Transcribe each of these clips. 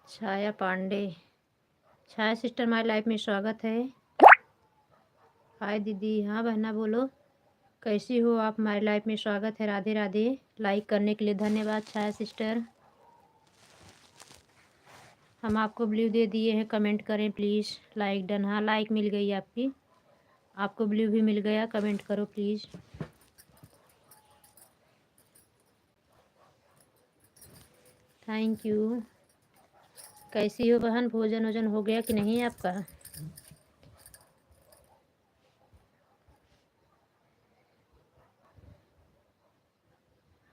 छाया पांडे, छाया sister हमारी life में स्वागत है। हाय दीदी। हाँ बहना बोलो, कैसी हो आप? हमारी लाइफ में स्वागत है। राधे राधे। लाइक करने के लिए धन्यवाद छाया सिस्टर। हम आपको ब्लू दे दिए हैं, कमेंट करें प्लीज़। Like done. हाँ लाइक मिल गई आपकी, आपको ब्लू भी मिल गया। कमेंट करो प्लीज़। Thank you. कैसी हो बहन? भोजन वोजन हो गया कि नहीं आपका?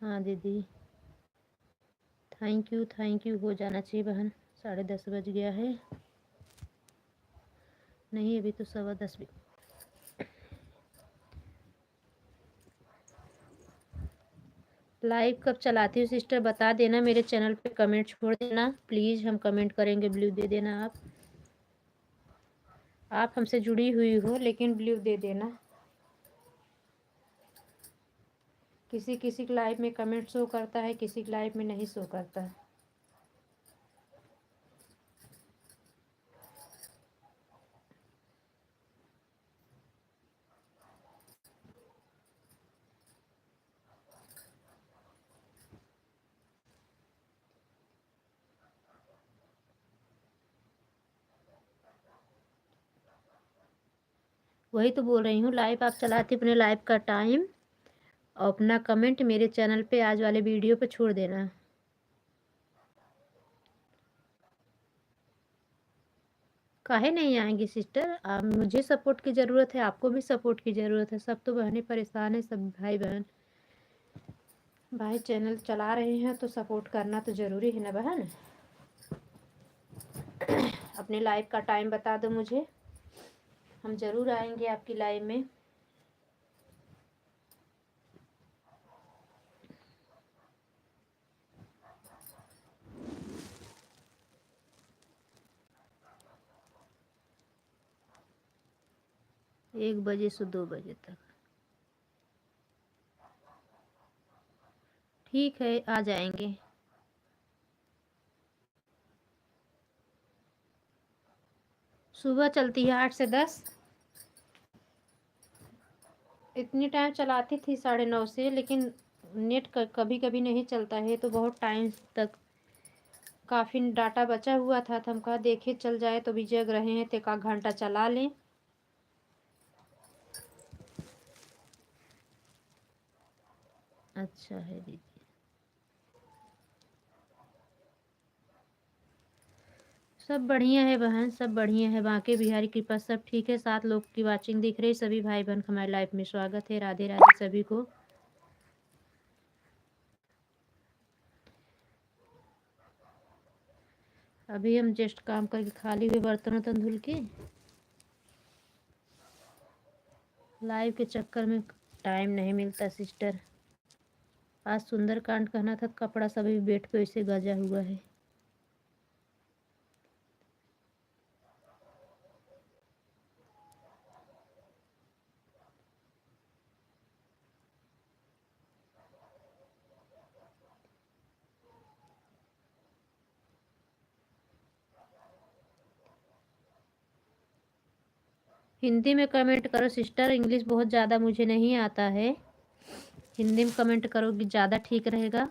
हाँ दीदी थैंक यू थैंक यू। हो जाना चाहिए बहन, 10:30 बज गया है। नहीं अभी तो 10:15 भी। लाइव कब चलाती हो सिस्टर बता देना, मेरे चैनल पे कमेंट छोड़ देना प्लीज़। हम कमेंट करेंगे, ब्लू दे देना। आप हमसे जुड़ी हुई हो लेकिन ब्लू दे देना। किसी किसी की लाइव में कमेंट शो करता है, किसी की लाइव में नहीं शो करता। वही तो बोल रही हूँ, लाइव आप चलाती अपने लाइव का टाइम और अपना कमेंट मेरे चैनल पे आज वाले वीडियो पे छोड़ देना। काहे नहीं आएंगी सिस्टर? आप, मुझे सपोर्ट की ज़रूरत है, आपको भी सपोर्ट की ज़रूरत है। सब तो बहनें परेशान है, सब भाई बहन। भाई चैनल चला रहे हैं तो सपोर्ट करना तो ज़रूरी है ना बहन। अपने लाइव का टाइम बता दो मुझे, हम ज़रूर आएंगे आपकी लाइव में। एक बजे से 2 बजे तक ठीक है, आ जाएंगे। सुबह चलती है 8 से 10। इतनी टाइम चलाती थी 9:30 से, लेकिन नेट कभी कभी नहीं चलता है तो बहुत टाइम तक काफ़ी डाटा बचा हुआ था तो हम कहा देखे चल जाए, तो भी जग रहे हैं तो 1 घंटा चला लें। अच्छा है दीदी। सब बढ़िया है बहन, सब बढ़िया है। बाकी बिहारी कृपा सब ठीक है। 7 लोग की वाचिंग दिख रही। सभी भाई बहन हमारे लाइफ में स्वागत है। राधे राधे सभी को। अभी हम जस्ट काम करके खाली हुए, बर्तन वर्तन धुल के। लाइव के चक्कर में टाइम नहीं मिलता सिस्टर। आज सुंदरकांड कहना था, कपड़ा सभी बेड पे वैसे गजा हुआ है। हिंदी में कमेंट करो सिस्टर, इंग्लिश बहुत ज़्यादा मुझे नहीं आता है। हिंदी में कमेंट करोगी ज़्यादा ठीक रहेगा।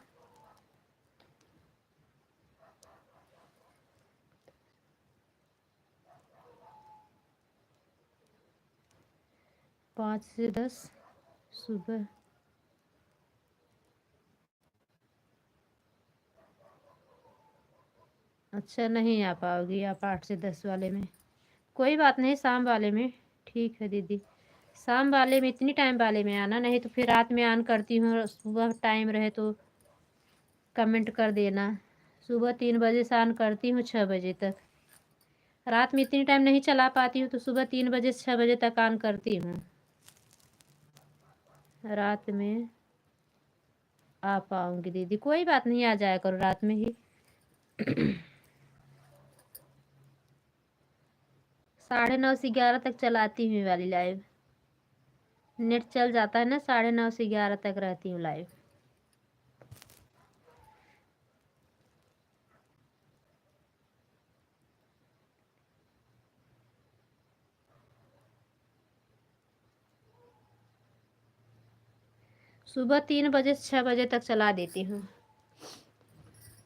पाँच से 10 सुबह। अच्छा, नहीं आ पाओगी आप 8 से 10 वाले में। कोई बात नहीं, शाम वाले में ठीक है दीदी। शाम वाले में, इतनी टाइम वाले में आना, नहीं तो फिर रात में ऑन करती हूँ, सुबह टाइम रहे तो कमेंट कर देना। सुबह 3 बजे से ऑन करती हूँ 6 बजे तक। रात में इतनी टाइम नहीं चला पाती हूँ तो सुबह 3 बजे से 6 बजे तक ऑन करती हूँ। रात में आ पाऊँगी दीदी, कोई बात नहीं, आ जाया करो रात में ही। 9:30 से 11 तक चलाती हूँ ये वाली लाइव। नेट चल जाता है ना, 9:30 से 11 तक रहती हूँ लाइव। सुबह 3 बजे से 6 बजे तक चला देती हूँ।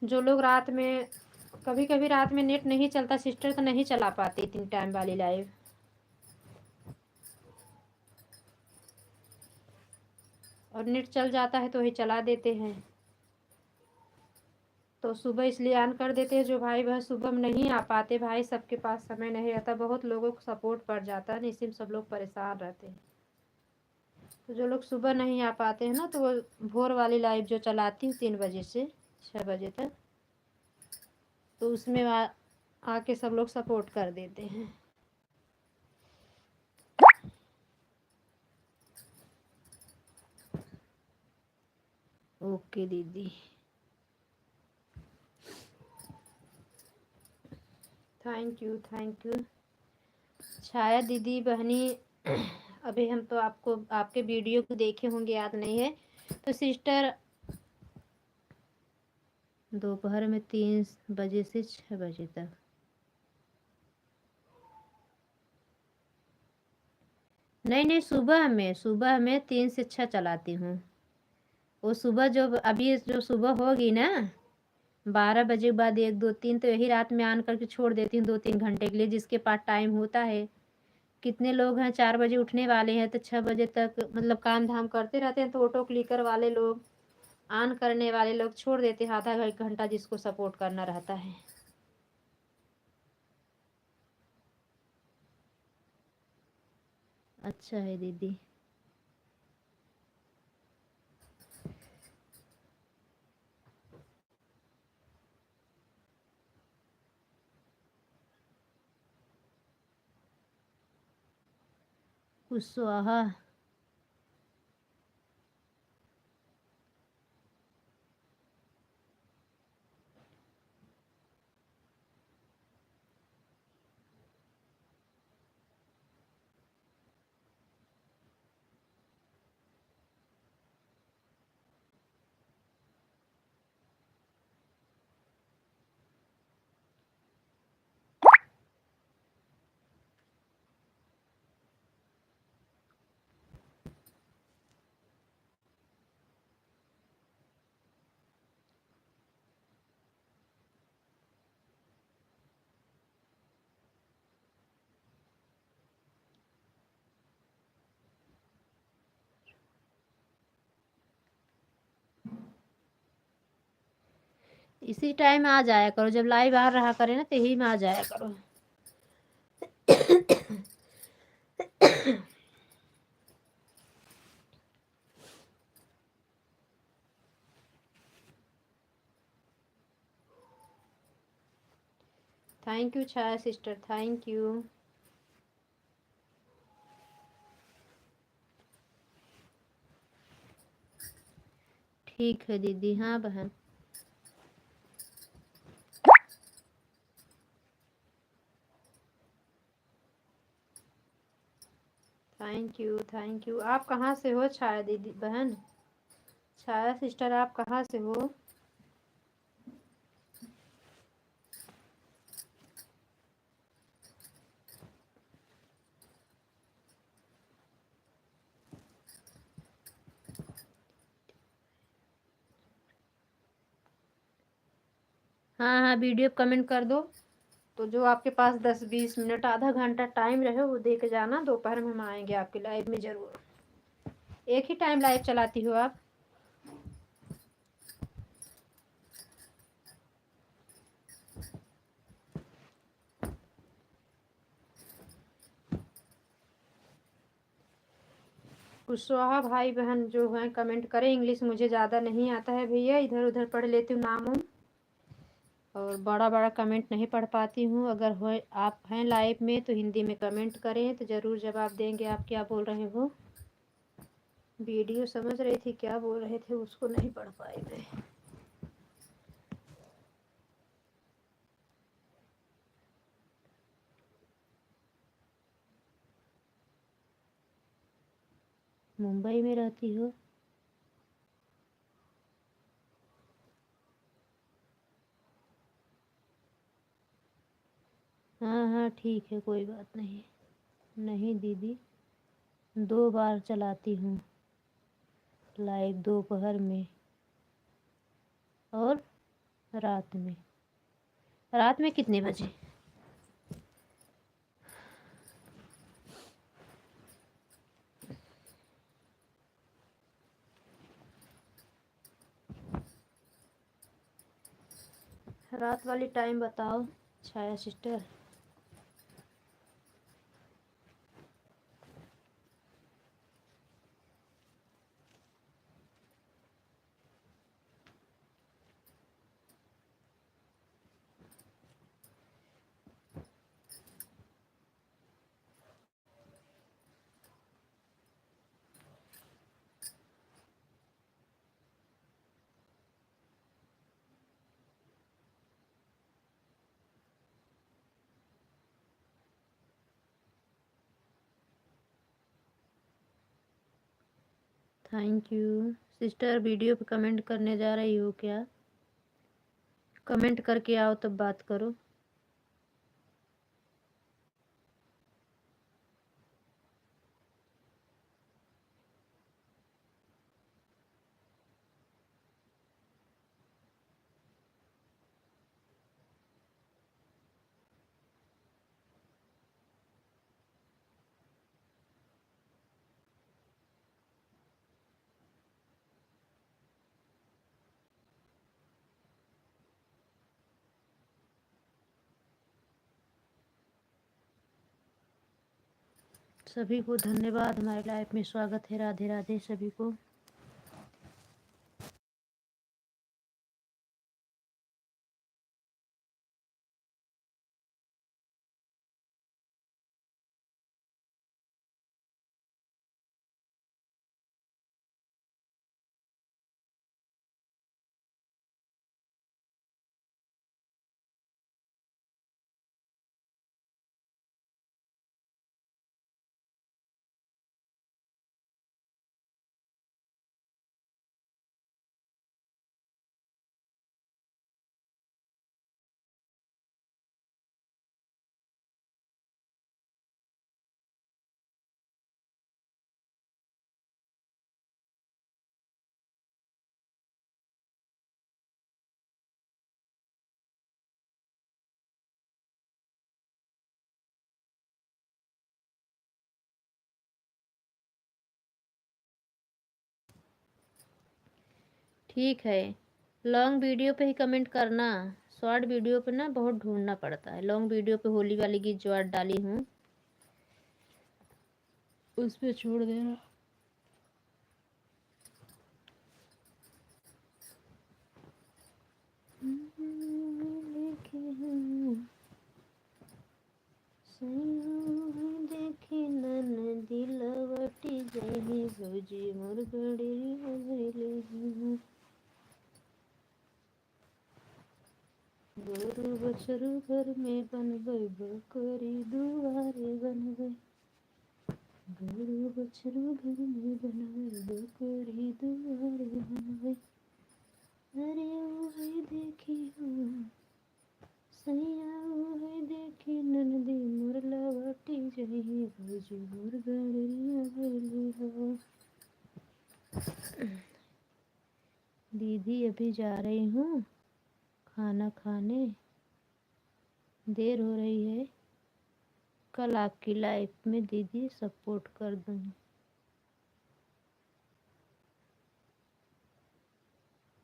जो लोग रात में, कभी कभी रात में नेट नहीं चलता सिस्टर तो नहीं चला पाती इतनी टाइम वाली लाइव। और नेट चल जाता है तो वही चला देते हैं। तो सुबह इसलिए ऑन कर देते हैं, जो भाई बहन सुबह में नहीं आ पाते, भाई सबके पास समय नहीं रहता, बहुत लोगों को सपोर्ट पड़ जाता है, इसी में सब लोग परेशान रहते हैं। तो जो लोग सुबह नहीं आ पाते हैं ना, तो वो भोर वाली लाइव जो चलाती हूँ 3 बजे से 6 बजे तक, तो उसमें आके सब लोग सपोर्ट कर देते हैं। ओके दीदी, थैंक यू थैंक यू। छाया दीदी बहनी, अभी हम तो आपको आपके वीडियो को देखे होंगे, याद नहीं है तो सिस्टर दोपहर में 3 बजे से 6 बजे तक। नहीं, सुबह में 3 से 6 चलाती हूँ। वो सुबह जो अभी जो सुबह होगी ना 12 बजे के बाद 1 2 3, तो यही रात में ऑन करके छोड़ देती हूँ 2 3 घंटे के लिए, जिसके पास टाइम होता है। कितने लोग हैं 4 बजे उठने वाले हैं तो 6 बजे तक मतलब काम धाम करते रहते हैं, तो ऑटो क्लिकर वाले लोग, ऑन करने वाले लोग छोड़ देते हैं आधा घंटा, जिसको सपोर्ट करना रहता है। अच्छा है दीदी। कुशवाहा। इसी टाइम आ जाया करो, जब लाइव आ रहा करे ना तो यही में आ जाया करो। Thank you Chhaya sister, thank you. ठीक है दीदी, हाँ बहन। Thank you thank you. आप कहाँ से हो छाया दीदी बहन? छाया सिस्टर आप कहाँ से हो? हाँ हाँ, वीडियो कमेंट कर दो। तो जो आपके पास 10-20 मिनट आधा घंटा टाइम रहे वो दे के जाना, दोपहर में हम आएंगे आपके लाइव में ज़रूर। एक ही टाइम लाइव चलाती हो आप? कुशवाहा भाई बहन जो हैं कमेंट करें। इंग्लिश मुझे ज़्यादा नहीं आता है भैया, इधर उधर पढ़ लेती हूँ नाम उम, और बड़ा बड़ा कमेंट नहीं पढ़ पाती हूँ। अगर हो आप हैं लाइव में तो हिंदी में कमेंट करें तो ज़रूर जवाब देंगे। आप क्या बोल रहे हो? वीडियो समझ रही थी, क्या बोल रहे थे उसको नहीं पढ़ पाई मैं। मुंबई में रहती हो? हाँ हाँ ठीक है, कोई बात नहीं। नहीं दीदी, 2 बार चलाती हूँ लाइव, दोपहर में और रात में। रात में कितने बजे? रात वाली टाइम बताओ Chhaya sister. Thank you sister. Video पे कमेंट करने जा रही हो क्या? कमेंट करके आओ तब बात करो। सभी को धन्यवाद, हमारे लाइफ में स्वागत है। राधे राधे सभी को। ठीक है, लॉन्ग वीडियो पे ही कमेंट करना। शॉर्ट वीडियो पे ना बहुत ढूंढना पड़ता है। लॉन्ग वीडियो पे होली वाली गीत जो आज डाली हूँ उस पे छोड़ देना। देखी नन दिलवटी जही भौजी मोर गड़ी। गोरु बछरू घर में बनबै, बकरी दुआरे बनबै। गोरु बछरू घर में बनबै, बकरी दुआरे बनबै। अरे ओ है देखी हो सैया, ओ है देखी ननदी मोर लवटी जही भौजी मोर गड़रिया गइली हो। दीदी अभी जा रही हूँ खाना खाने देर हो रही है, कल आपकी लाइफ में दीदी सपोर्ट कर दूँगी।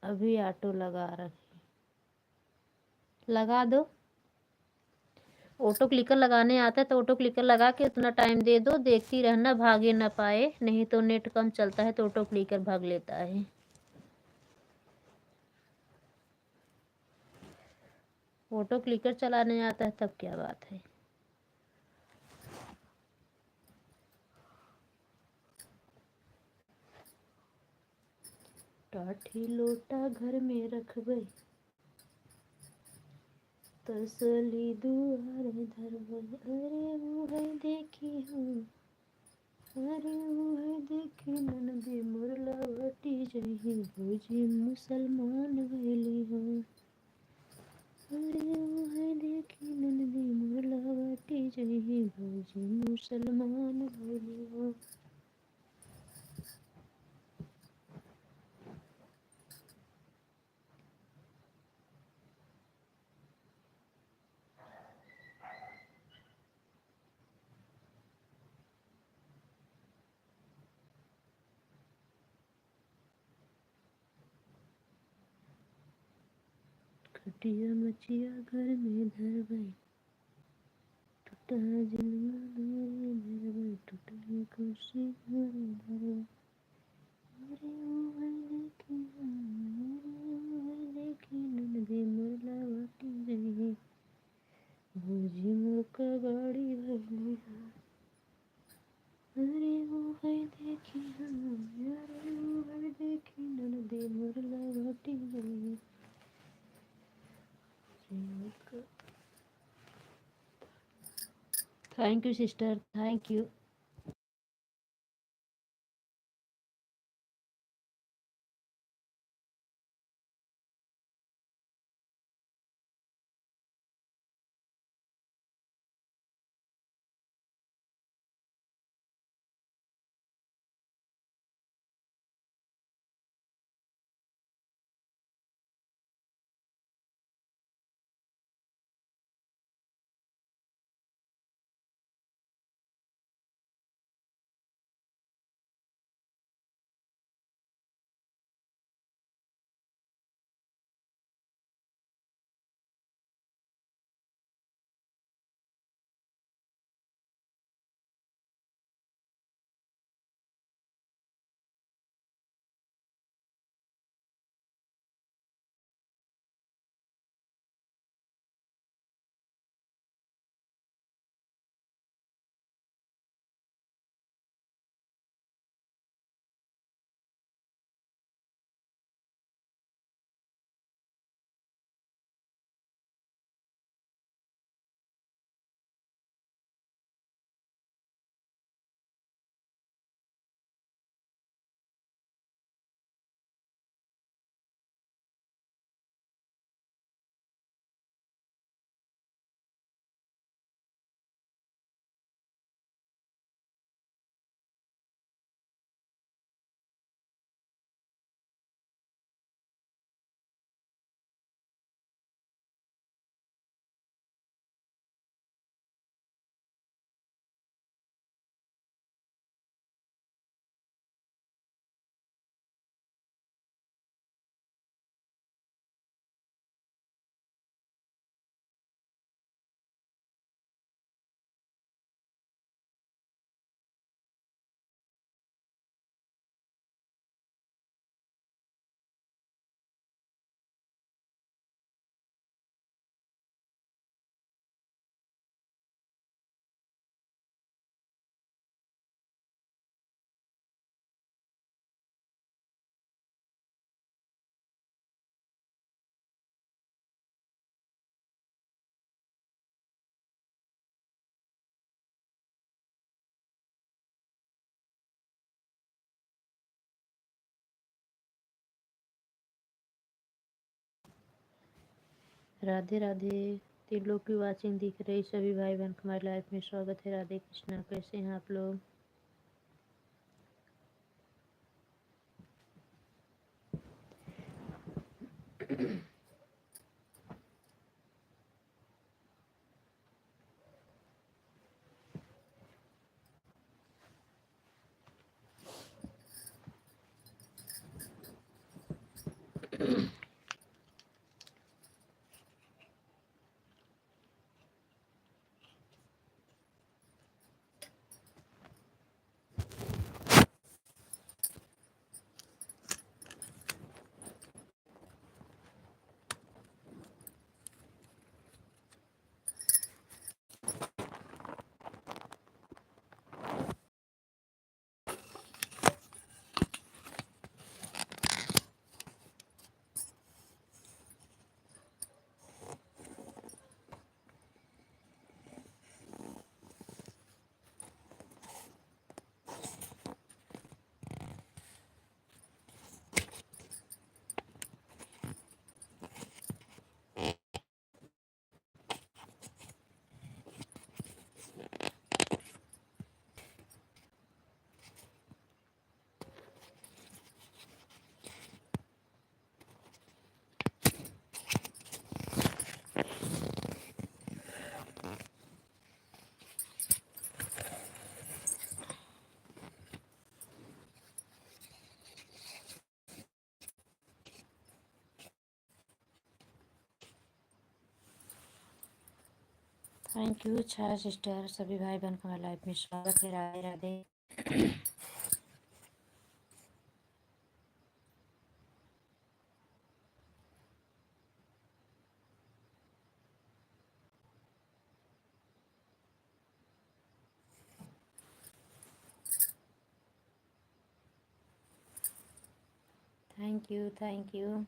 अभी ऑटो लगा रखी, लगा दो। ऑटो क्लिकर लगाने आता है तो ऑटो क्लिकर लगा के उतना टाइम दे दो, देखती रहना, भागे ना पाए। नहीं तो नेट कम चलता है तो ऑटो क्लिकर भाग लेता है। ऑटो क्लिकर चलाने आता है तब क्या बात है। टाठी लोटा घर में रखबै, तसली दुआरे धरबै। अरे वो है देखी हूँ, अरे वो है देखी ननदी मोर लवटी जही, भौजी मुसलमान भैली हो। अरे वो है देखी ननदी मोर लवटी जही, भौजी मुसलमान भैली हो। खटिया मचिया घर में धरबै, टूटा जलवा घरे धरबै, टूटल कुर्सी घरे धरबै। अरे वो है देखी हाँ, अरे वो है देखी ननदी मोर लवटी जही, भौजी मोर कबाड़ी भैली हो। अरे वो है देखी हाँ, अरे वो है देखी ननदी मोर लवटी जही। Thank you sister, thank you. Radhe Radhe. तीन लोग की वाचिंग दिख रही, सभी भाई बहन को हमारी लाइफ में स्वागत है। राधे कृष्णा, कैसे हैं आप लोग? Thank you Chhaya sister. सभी भाई बहन का हमारी लाइफ में स्वागत है। Radhe Radhe. Thank you thank you.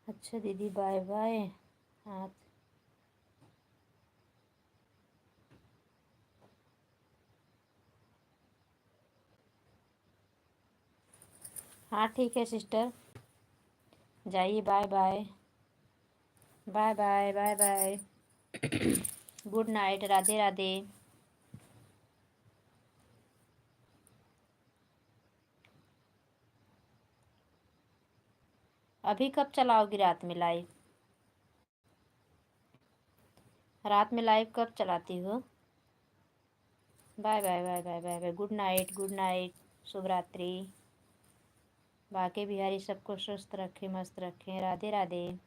अच्छा दीदी बाय बाय। हाँ हाँ ठीक है सिस्टर, जाइए। Bye bye. Bye bye bye bye. Good night. Radhe Radhe. अभी कब चलाओगी रात में लाइव? रात में लाइव कब चलाती हो? Bye bye bye bye bye bye. Good night good night. शुभ रात्रि। बाकी बिहारी सबको स्वस्थ रखें, मस्त रखें। राधे राधे।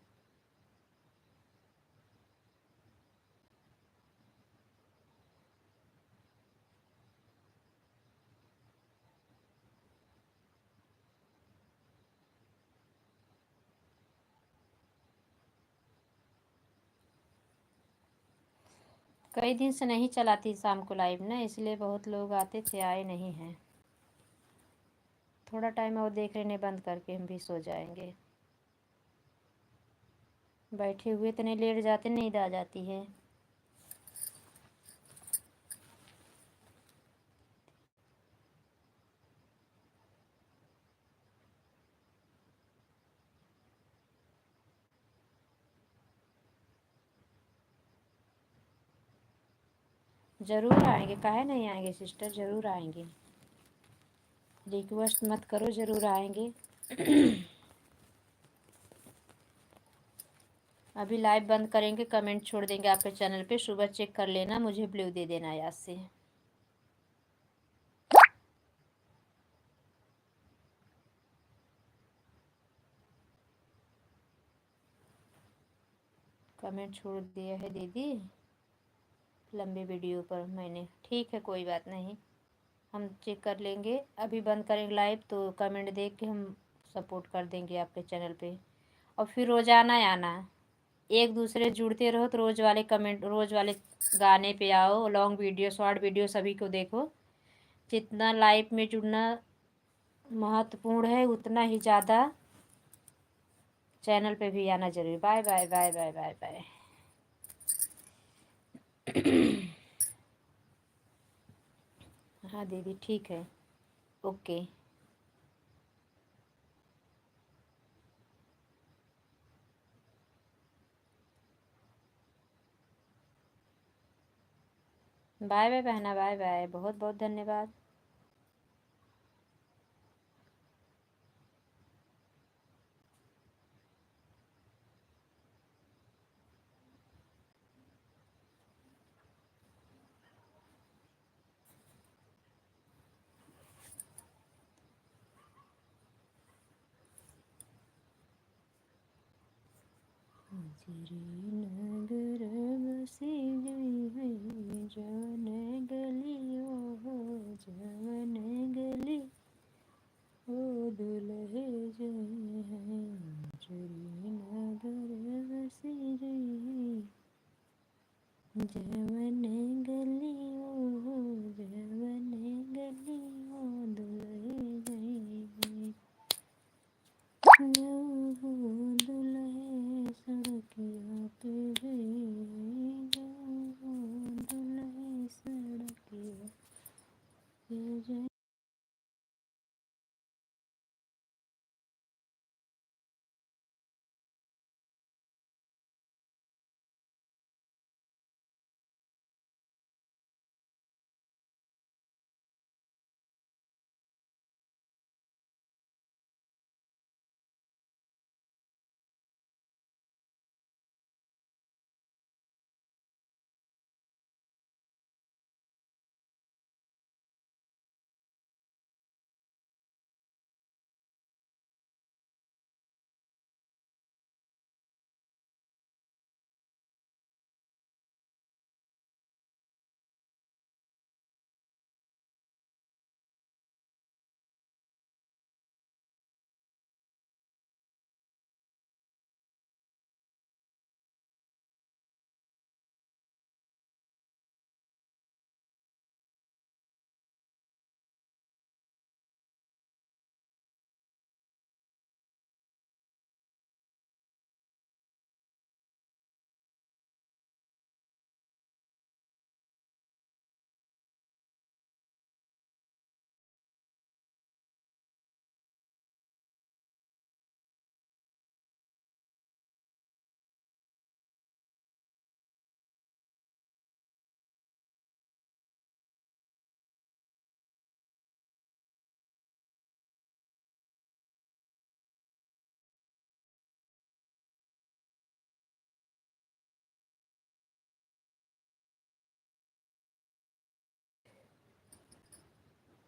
कई दिन से नहीं चलाती शाम को लाइव ना, इसलिए बहुत लोग आते थे, आए नहीं हैं। थोड़ा टाइम और देख लेने, बंद करके हम भी सो जाएंगे। बैठे हुए तो नहीं, लेट जाते, नींद आ जाती है। ज़रूर आएंगे, काहे नहीं आएंगे सिस्टर, ज़रूर आएंगे। रिक्वेस्ट मत करो, ज़रूर आएंगे। अभी लाइव बंद करेंगे, कमेंट छोड़ देंगे आपके चैनल पे। सुबह चेक कर लेना, मुझे ब्लू दे देना याद से। कमेंट छोड़ दिया है दीदी लंबे वीडियो पर मैंने। ठीक है कोई बात नहीं, हम चेक कर लेंगे। अभी बंद करेंगे लाइव तो कमेंट देख के हम सपोर्ट कर देंगे आपके चैनल पे। और फिर रोज़ाना आना, एक दूसरे जुड़ते रहो तो रोज़ वाले कमेंट, रोज़ वाले गाने पे आओ। लॉन्ग वीडियो, शॉर्ट वीडियो सभी को देखो। जितना लाइव में जुड़ना महत्वपूर्ण है, उतना ही ज़्यादा चैनल पे भी आना जरूरी। Bye bye bye bye bye bye. हाँ दीदी ठीक है, ओके। बाय बाय बहना, बाय बाय, बहुत बहुत धन्यवाद। नगर बसी गई है जवन गलियो हो, जवन गली ओ दुल्हे जई है। चुरी नगर बसी गई है जवन गलियो हो, जवन गलियो दुल्हे जई है। हो दुल्हे सड़किया पे गई, हो दुल्हे सड़किया पे।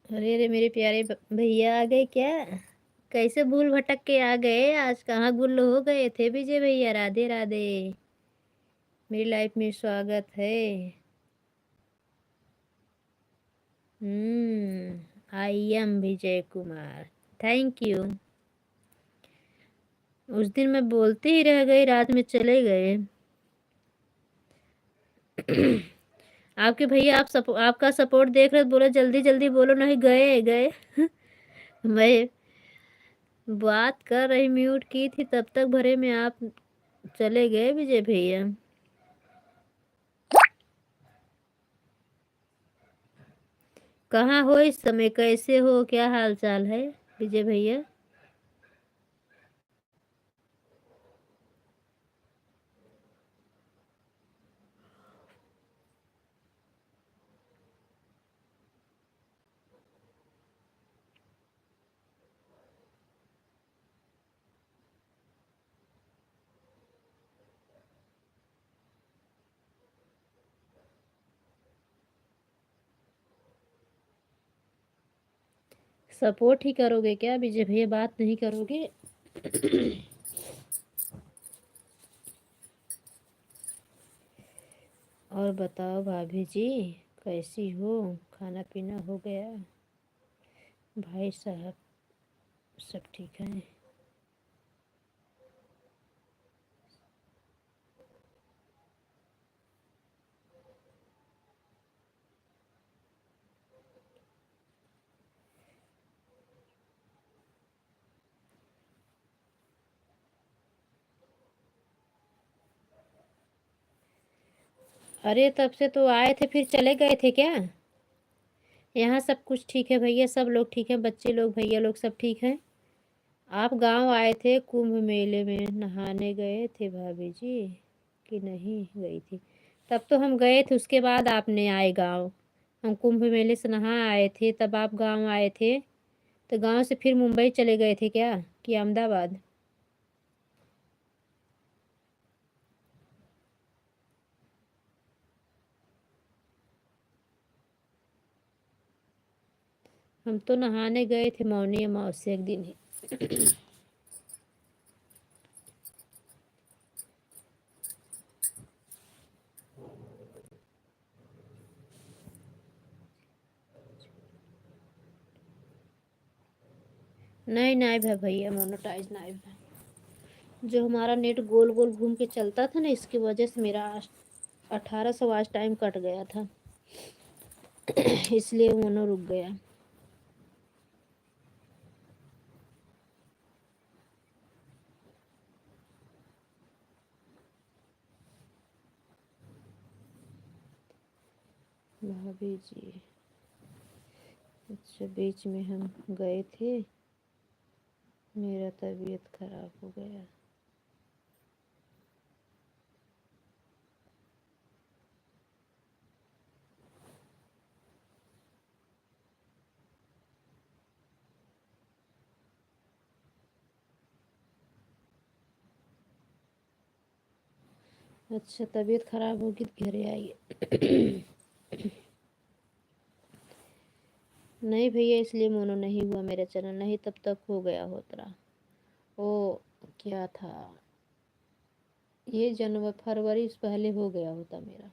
अरे अरे मेरे प्यारे भैया आ गए क्या? कैसे भूल भटक के आ गए? आज कहाँ गुल हो गए थे विजय भैया? राधे राधे। मेरी लाइफ में स्वागत है। I am Vijay Kumar. Thank you. उस दिन मैं बोलते ही रह गई, रात में चले गए। आपके भैया आपका सपोर्ट देख रहे बोले जल्दी जल्दी बोलो, नहीं गए गए। मैं बात कर रही, म्यूट की थी, तब तक भरे में आप चले गए विजय भैया। कहाँ हो इस समय? कैसे हो? क्या हाल चाल है विजय भैया? सपोर्ट ही करोगे क्या विजय भैया? बात नहीं करोगे? और बताओ भाभी जी, कैसी हो? खाना पीना हो गया? भाई साहब सब ठीक है? अरे तब से तो आए थे, फिर चले गए थे क्या? यहाँ सब कुछ ठीक है भैया, सब लोग ठीक है, बच्चे लोग भैया लोग सब ठीक है। आप गांव आए थे, कुंभ मेले में नहाने गए थे भाभी जी कि नहीं गई थी? तब तो हम गए थे, उसके बाद आपने आए गांव। हम कुंभ मेले से नहा आए थे, तब आप गांव आए थे। तो गांव से फिर मुंबई चले गए थे क्या, कि अहमदाबाद? हम तो नहाने गए थे मौनी अमावस्या एक दिन ही। नहीं नहीं भाई भैया, मोनोटाइज नहीं भाई। जो हमारा नेट गोल गोल घूम के चलता था ना, इसकी वजह से मेरा 1800 आज टाइम कट गया था। इसलिए मोनो रुक गया। भाभी जी, अच्छा बीच में हम गए थे, मेरा तबीयत खराब हो गया। अच्छा तबीयत खराब होगी तो घरे आइए। नहीं भैया, इसलिए मोनो नहीं हुआ मेरा चैनल, नहीं तब तक हो गया होता। ओ क्या था, ये जनवरी फरवरी से पहले हो गया होता मेरा।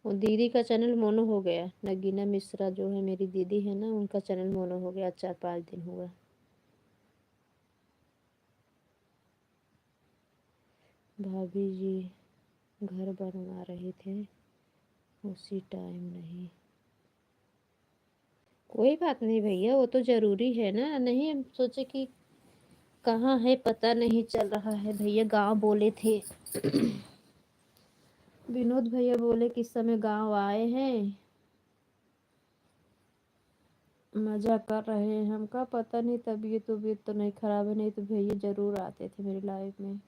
वो दीदी का चैनल मोनो हो गया, नगीना मिश्रा जो है मेरी दीदी है ना, उनका चैनल मोनो हो गया, 4-5 दिन हुआ। भाभी जी घर बनवा रहे थे, उसी टाइम नहीं। कोई बात नहीं भैया, वो तो जरूरी है ना, नहीं हम सोचे कि कहाँ है पता नहीं चल रहा है भैया, गांव बोले थे। विनोद भैया बोले किस समय गांव आए हैं, मजा कर रहे हैं। हमका पता नहीं, तबीयत उबीयत तो नहीं खराब है, नहीं तो भैया जरूर आते थे मेरी लाइफ में।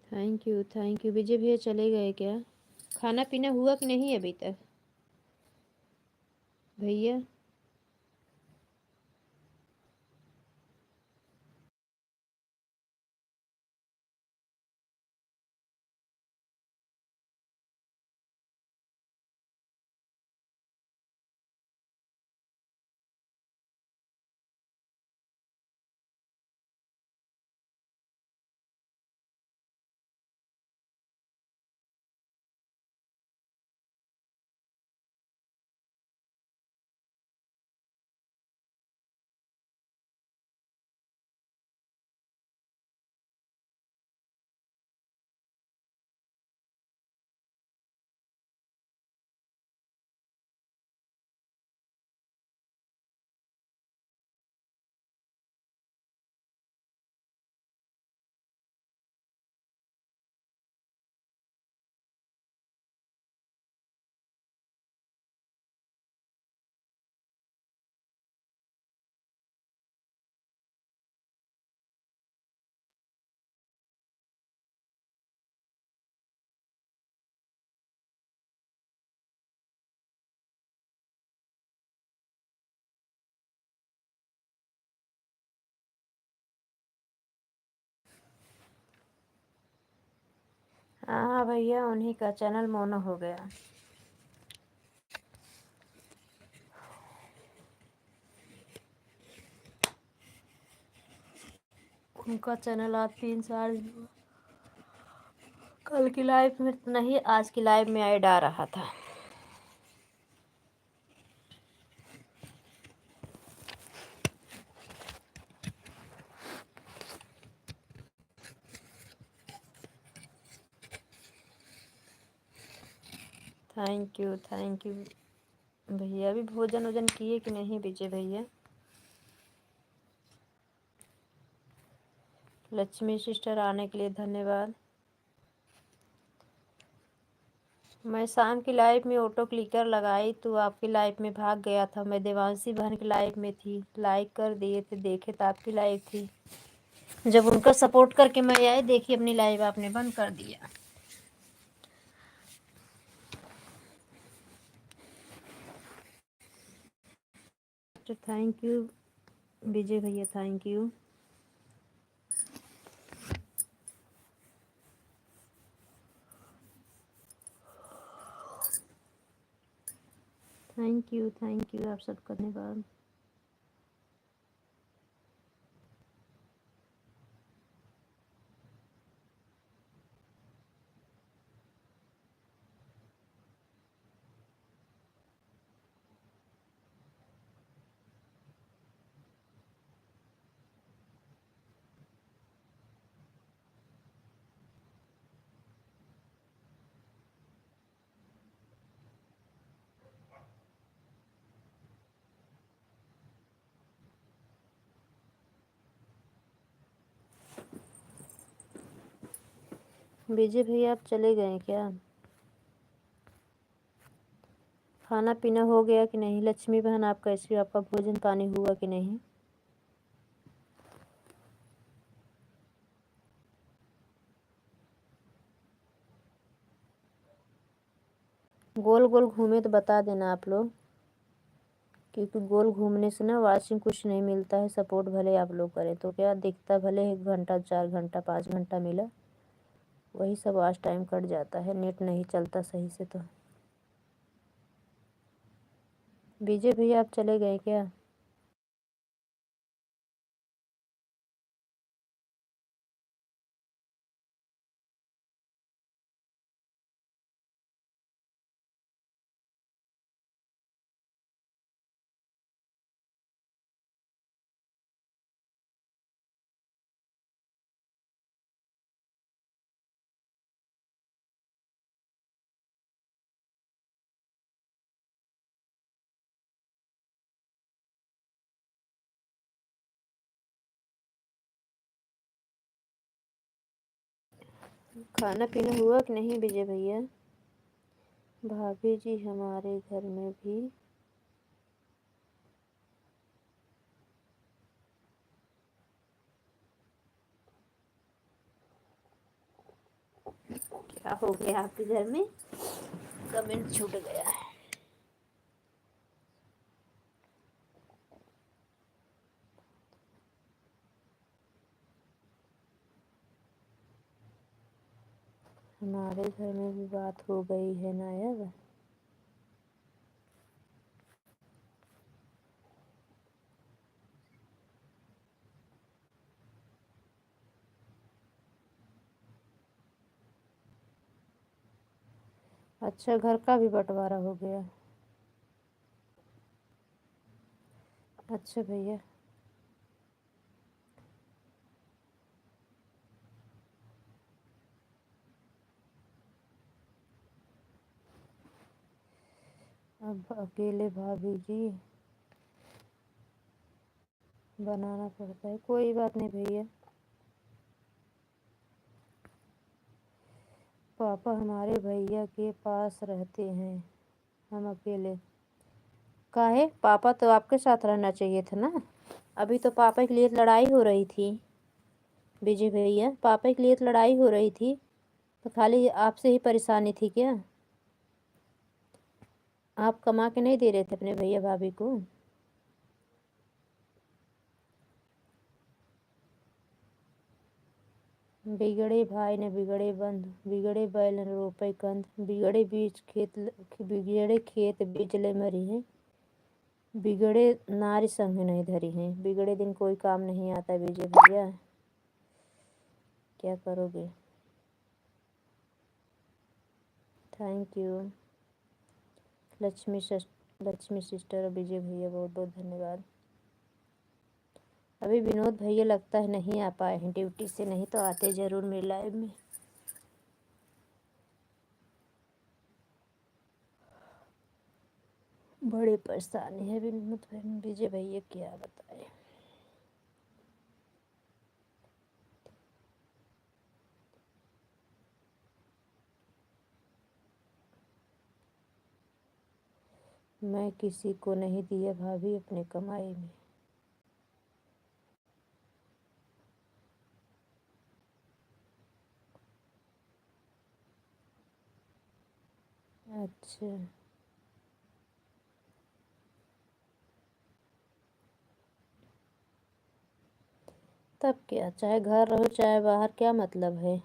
थैंक यू विजय भैया। चले गए क्या? खाना पीना हुआ कि नहीं अभी तक भैया? हाँ भैया, उन्हीं का चैनल मोनो हो गया। उनका चैनल आज 3 साल कल की लाइव में नहीं, आज की लाइव में ऐड आ रहा था। थैंक यू भैया। अभी भोजन वोजन किए कि नहीं विजय भैया? लक्ष्मी सिस्टर आने के लिए धन्यवाद। मैं शाम की लाइव में ऑटो क्लिकर लगाई तो आपकी लाइव में भाग गया था। मैं देवांशी बहन की लाइव में थी, लाइक कर दिए थे, देखे तो आपकी लाइव थी। जब उनका सपोर्ट करके मैं आई, देखी अपनी लाइव आपने बंद कर दिया। तो थैंक यू विजय भैया, थैंक यू। थैंक यू आप सबका धन्यवाद। विजय भैया आप चले गए क्या? खाना पीना हो गया कि नहीं? लक्ष्मी बहन आप कैसी हो? आपका भोजन पानी हुआ कि नहीं? गोल गोल घूमे तो बता देना आप लोग, क्योंकि गोल घूमने से ना वाचिंग कुछ नहीं मिलता है। सपोर्ट भले आप लोग करें तो क्या दिखता, भले 1 घंटा 4 घंटा 5 घंटा मिला, वही सब वॉच टाइम कट जाता है, नेट नहीं चलता सही से। तो विजय भैया आप चले गए क्या? खाना पीना हुआ कि नहीं विजय भैया? भाभी जी हमारे घर में भी क्या हो गया आपके घर में? कमेंट छूट गया है। हमारे घर में भी बात हो गई है नायब। अच्छा, घर का भी बंटवारा हो गया। अच्छा भैया। अब अकेले भाभी जी बनाना पड़ता है। कोई बात नहीं भैया, पापा हमारे भैया के पास रहते हैं, हम अकेले। काहे? पापा तो आपके साथ रहना चाहिए था ना। अभी तो पापा के लिए लड़ाई हो रही थी विजय भैया, पापा के लिए लड़ाई हो रही थी, तो खाली आपसे ही परेशानी थी क्या? आप कमा के नहीं दे रहे थे अपने भैया भाभी को? बिगड़े भाई ने बिगड़े बंधु, बिगड़े बैल न रोपे कंध, बिगड़े खेत बीज ले मरी है, बिगड़े नारी संग नहीं धरी है। बिगड़े दिन कोई काम नहीं आता विजय भैया, क्या करोगे? थैंक यू लक्ष्मी सिस्टर और विजय भैया, बहुत बहुत धन्यवाद। अभी विनोद भैया लगता है नहीं आ पाए हैं ड्यूटी से, नहीं तो आते ज़रूर मेरे लाइव में। बड़ी परेशानी है विनोद विजय भैया, क्या बताएं। मैं किसी को नहीं दिया भाभी अपने कमाई में। अच्छा, तब क्या, चाहे घर रहो चाहे बाहर, क्या मतलब है?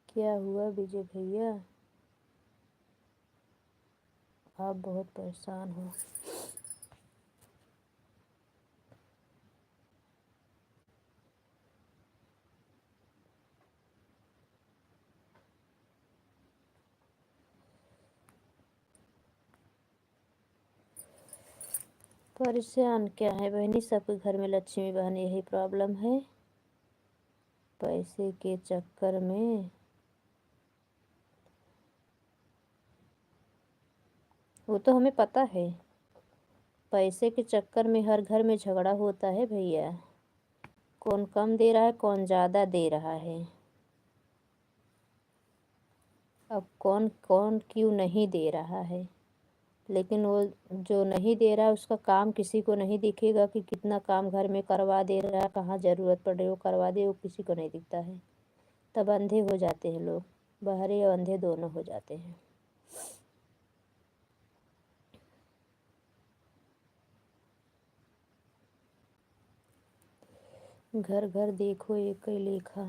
क्या हुआ विजय भैया, आप बहुत परेशान हो? परेशान क्या है बहनी, सबके घर में लक्ष्मी बहन यही प्रॉब्लम है, पैसे के चक्कर में। वो तो हमें पता है, पैसे के चक्कर में हर घर में झगड़ा होता है भैया। कौन कम दे रहा है, कौन ज़्यादा दे रहा है। अब कौन कौन क्यों नहीं दे रहा है, लेकिन वो जो नहीं दे रहा है उसका काम किसी को नहीं दिखेगा कि कितना काम घर में करवा दे रहा है, कहाँ ज़रूरत पड़ रही है वो करवा दे, वो किसी को नहीं दिखता है। तब अंधे हो जाते हैं लोग, बहरे और अंधे दोनों हो जाते हैं। घर घर देखो एक ही लेखा।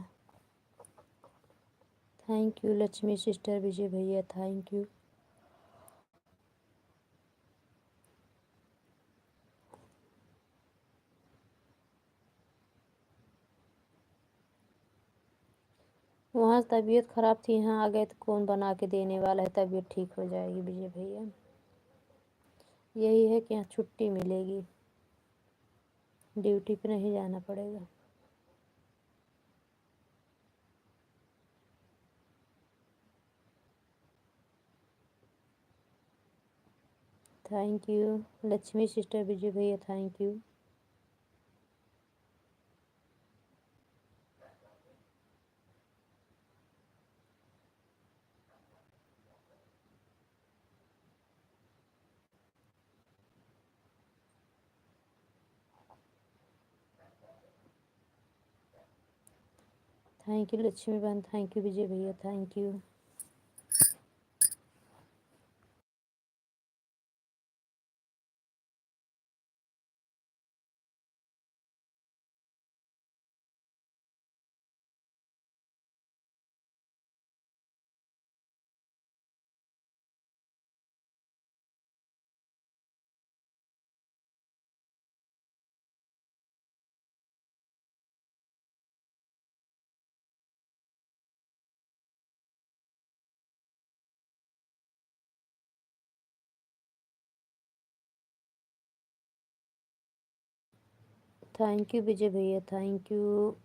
थैंक यू लक्ष्मी सिस्टर विजय भैया, थैंक यू। वहाँ तबीयत खराब थी, यहाँ आ गए तो कौन बना के देने वाला है, तबीयत ठीक हो जाएगी विजय भैया। यही है कि यहाँ छुट्टी मिलेगी, ड्यूटी पे नहीं जाना पड़ेगा। थैंक यू लक्ष्मी सिस्टर विजय भैया, thank you. Thank you Lakshmi बहन, थैंक यू विजय भैया, thank you. Thank you Vijay भैया, थैंक यू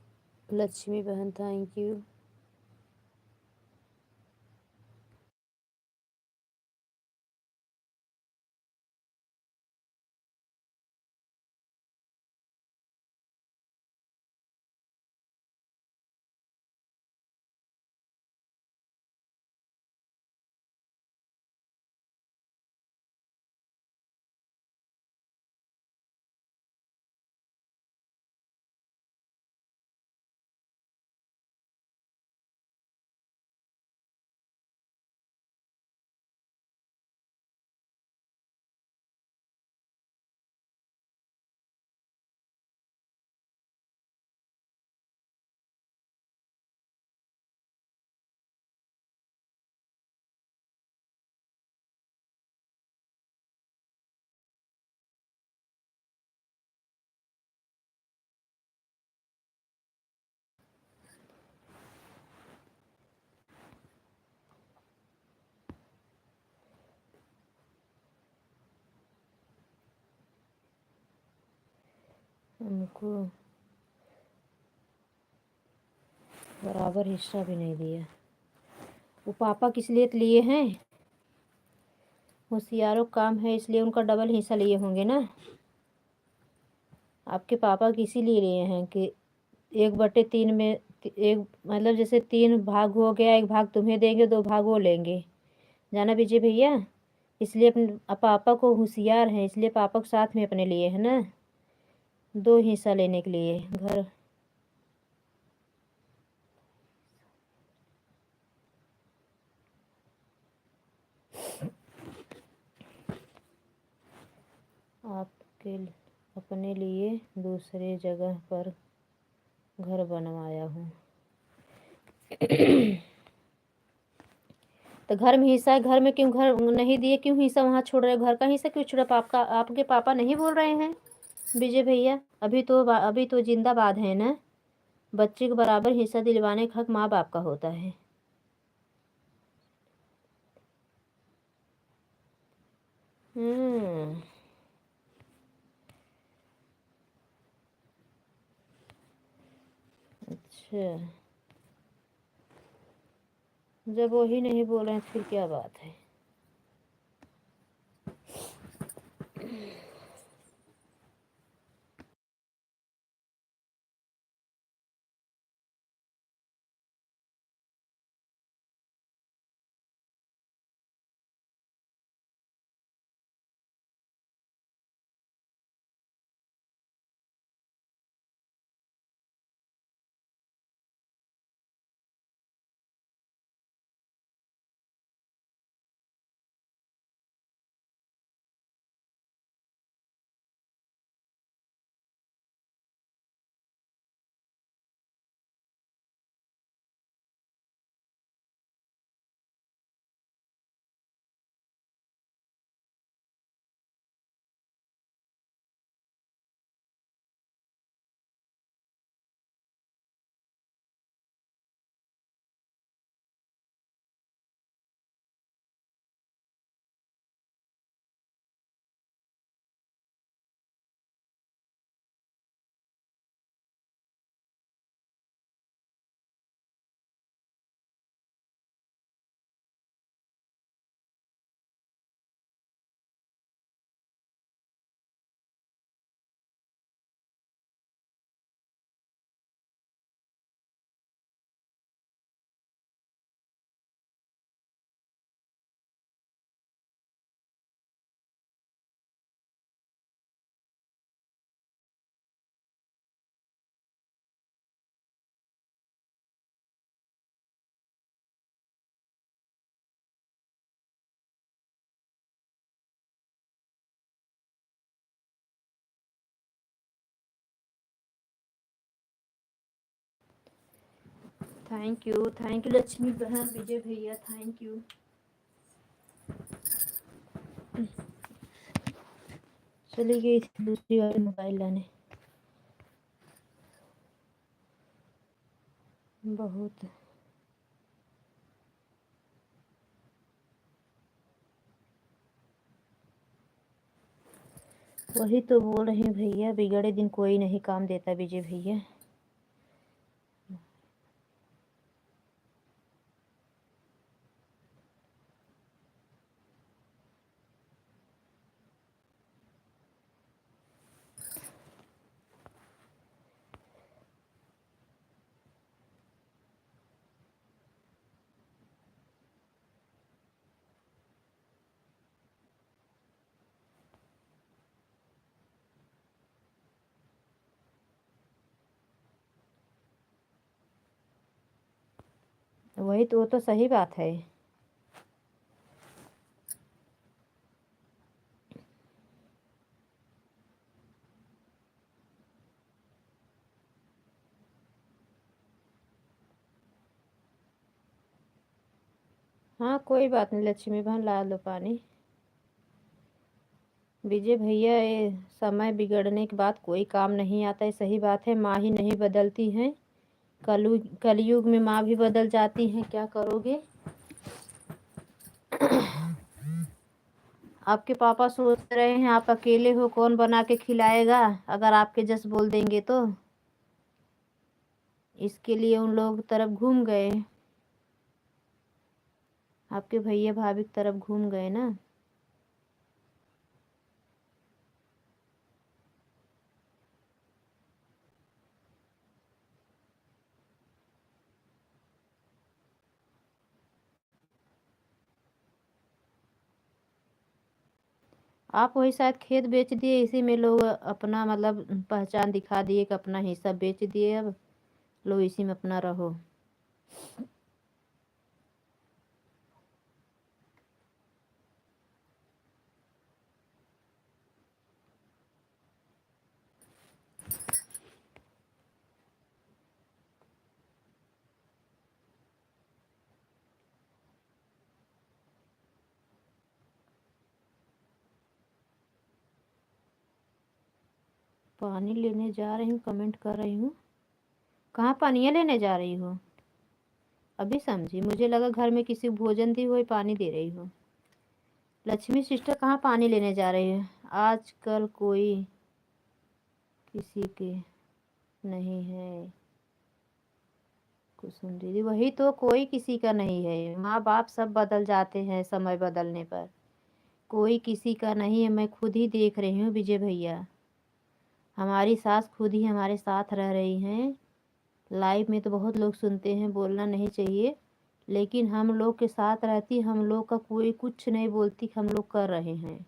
लक्ष्मी बहन, थैंक यू। हमको बराबर हिस्सा भी नहीं दिया। वो पापा किस लिए लिए हैं? होशियारों काम है इसलिए उनका डबल हिस्सा लिए होंगे ना। आपके पापा किसी लिए लिए हैं कि 1/3 में एक, मतलब जैसे 3 भाग हो गया, एक भाग तुम्हें देंगे, 2 भाग वो लेंगे, जाना विजय भैया। इसलिए अपने पापा को होशियार हैं इसलिए पापा को साथ में अपने लिए है ना, 2 हिस्सा लेने के लिए घर। आपके अपने लिए दूसरे जगह पर घर बनवाया हूँ। तो घर में हिस्सा है, घर में क्यों घर नहीं दिए, क्यों हिस्सा वहाँ छोड़ रहे हो? घर का हिस्सा क्यों छोड़ा? आपका आपके पापा नहीं बोल रहे हैं विजय भैया? अभी तो जिंदाबाद है ना। बच्चे को बराबर हिस्सा दिलवाने का हक माँ बाप का होता है। हम्म। अच्छा, जब वही नहीं बोल रहे हैं फिर क्या बात है? थैंक यू लक्ष्मी बहन, विजय भैया, थैंक यू। चली गई थी दूसरी वाली मोबाइल लाने। बहुत वही तो बोल रही हूँ भैया, बिगड़े दिन कोई नहीं काम देता विजय भैया। वही तो, वो तो सही बात है। हाँ कोई बात नहीं लक्ष्मी बहन, ला लो पानी। विजय भैया, ये समय बिगड़ने के बाद कोई काम नहीं आता है, सही बात है। माँ ही नहीं बदलती हैं, कलयुग में माँ भी बदल जाती हैं, क्या करोगे। आपके पापा सोच रहे हैं आप अकेले हो, कौन बना के खिलाएगा अगर आपके जस बोल देंगे तो। इसके लिए उन लोग तरफ घूम गए, आपके भैया भाभी की तरफ घूम गए ना। आप वही शायद खेत बेच दिए, इसी में लोग अपना मतलब पहचान दिखा दिए कि अपना हिस्सा बेच दिए, अब लो इसी में अपना रहो। पानी लेने जा रही हूँ, कमेंट कर रही हूँ। कहाँ पानी लेने जा रही हो? अभी समझी, मुझे लगा घर में किसी को भोजन दी हुई पानी दे रही हो। लक्ष्मी सिस्टर कहाँ पानी लेने जा रही है? आजकल कोई किसी के नहीं है। कुसुम दीदी, वही तो, कोई किसी का नहीं है। माँ बाप सब बदल जाते हैं समय बदलने पर, कोई किसी का नहीं है। मैं खुद ही देख रही हूँ विजय भैया, हमारी सास खुद ही हमारे साथ रह रही हैं। लाइव में तो बहुत लोग सुनते हैं, बोलना नहीं चाहिए, लेकिन हम लोग के साथ रहती, हम लोग का कोई कुछ नहीं बोलती, हम लोग कर रहे हैं,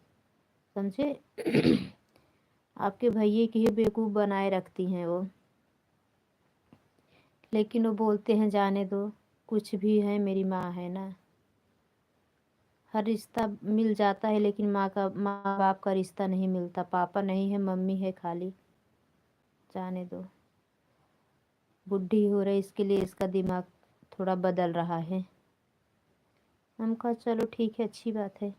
समझे। आपके भैये की ही बेवकूफ़ बनाए रखती हैं वो, लेकिन वो बोलते हैं जाने दो, कुछ भी है मेरी माँ है ना। हर रिश्ता मिल जाता है, लेकिन माँ बाप का रिश्ता नहीं मिलता। पापा नहीं है, मम्मी है खाली, जाने दो। बुढ़ी हो रही, इसके लिए इसका दिमाग थोड़ा बदल रहा है। हम कहा चलो ठीक है, अच्छी बात है।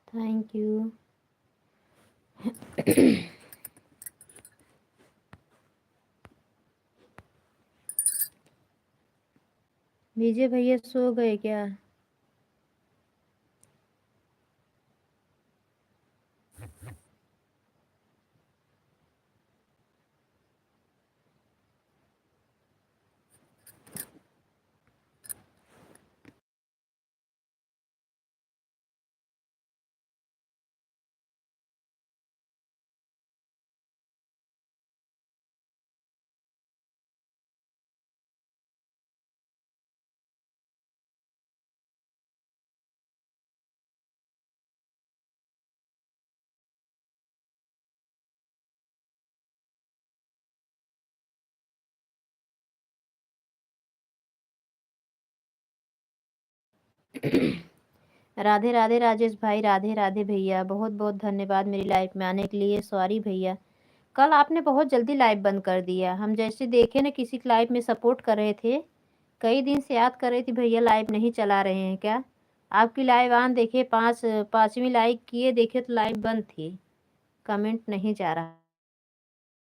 Thank you. विजय भैया सो गए क्या? राधे राधे राजेश भाई, राधे राधे भैया, बहुत बहुत धन्यवाद मेरी लाइफ में आने के लिए। सॉरी भैया, कल आपने बहुत जल्दी लाइव बंद कर दिया। हम जैसे देखे ना किसी की लाइव में सपोर्ट कर रहे थे, कई दिन से याद कर रही थी भैया लाइव नहीं चला रहे हैं क्या। आपकी लाइव आन देखे, पाँचवीं लाइक किए, देखे तो लाइव बंद थी, कमेंट नहीं जा रहा,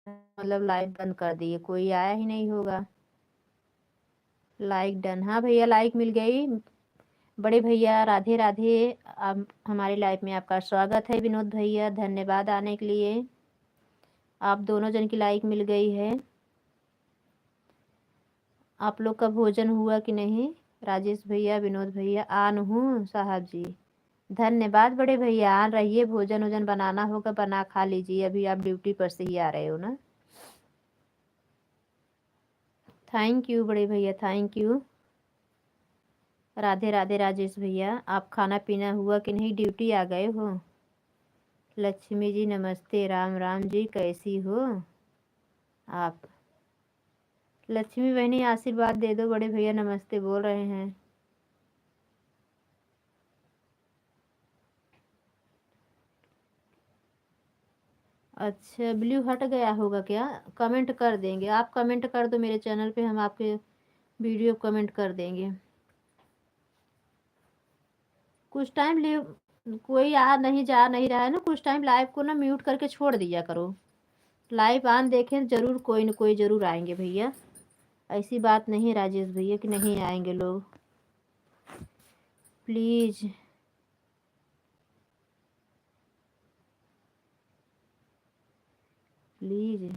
मतलब लाइव बंद कर दिए, कोई आया ही नहीं होगा। लाइक डन, हाँ भैया लाइक मिल गई। बड़े भैया राधे राधे, आप हमारी लाइफ में आपका स्वागत है। विनोद भैया धन्यवाद आने के लिए, आप दोनों जन की लाइक मिल गई है। आप लोग का भोजन हुआ कि नहीं? राजेश भैया, विनोद भैया, आन हूँ साहब जी, धन्यवाद बड़े भैया। आन रहिए, भोजन वोजन बनाना होगा, बना खा लीजिए, अभी आप ड्यूटी पर से ही आ रहे हो ना। थैंक यू बड़े भैया, थैंक यू। राधे राधे राजेश भैया, आप खाना पीना हुआ कि नहीं, ड्यूटी आ गए हो? लक्ष्मी जी नमस्ते, राम राम जी, कैसी हो आप? लक्ष्मी बहनी आशीर्वाद दे दो, बड़े भैया नमस्ते बोल रहे हैं। अच्छा, ब्लू हट गया होगा क्या? कमेंट कर देंगे, आप कमेंट कर दो मेरे चैनल पे, हम आपके वीडियो कमेंट कर देंगे। कुछ टाइम कोई आ नहीं जा नहीं रहा है ना, कुछ टाइम लाइव को ना म्यूट करके छोड़ दिया करो। लाइव आन देखें जरूर, कोई न कोई जरूर आएंगे भैया, ऐसी बात नहीं राजेश भैया कि नहीं आएंगे लोग, प्लीज़। प्लीज़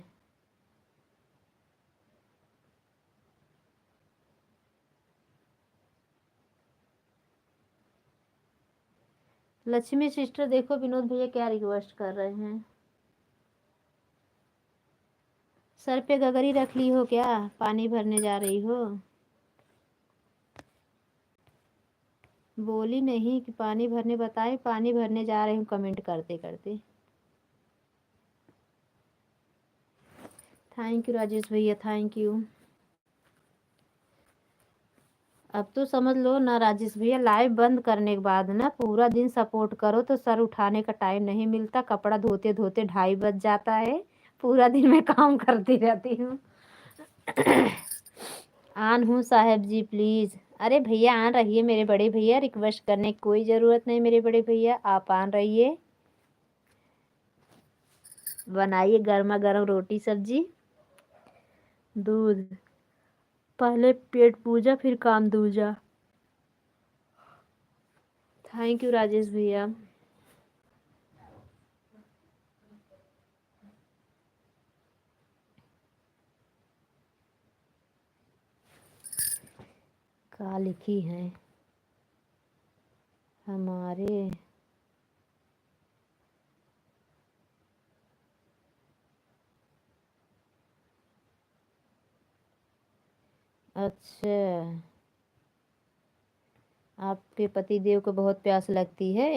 लक्ष्मी सिस्टर देखो विनोद भैया क्या रिक्वेस्ट कर रहे हैं। सर पे गगरी रख ली हो क्या, पानी भरने जा रही हो? बोली नहीं कि पानी भरने, बताए पानी भरने जा रही हूँ कमेंट करते करते। थैंक यू राजेश भैया, थैंक यू। अब तो समझ लो ना राजेश भैया, लाइव बंद करने के बाद ना पूरा दिन सपोर्ट करो तो सर उठाने का टाइम नहीं मिलता, कपड़ा धोते धोते 2:30 बज जाता है, पूरा दिन मैं काम करती रहती हूँ। आन हूँ साहब जी प्लीज़। अरे भैया आन रहिए मेरे बड़े भैया, रिक्वेस्ट करने की कोई ज़रूरत नहीं मेरे बड़े भैया, आप आन रहिए। बनाइए गर्मा गर्म रोटी सब्जी दूध, पहले पेट पूजा फिर काम दूजा। थैंक यू राजेश भैया। क्या लिखी है हमारे? अच्छा, आपके पति देव को बहुत प्यास लगती है,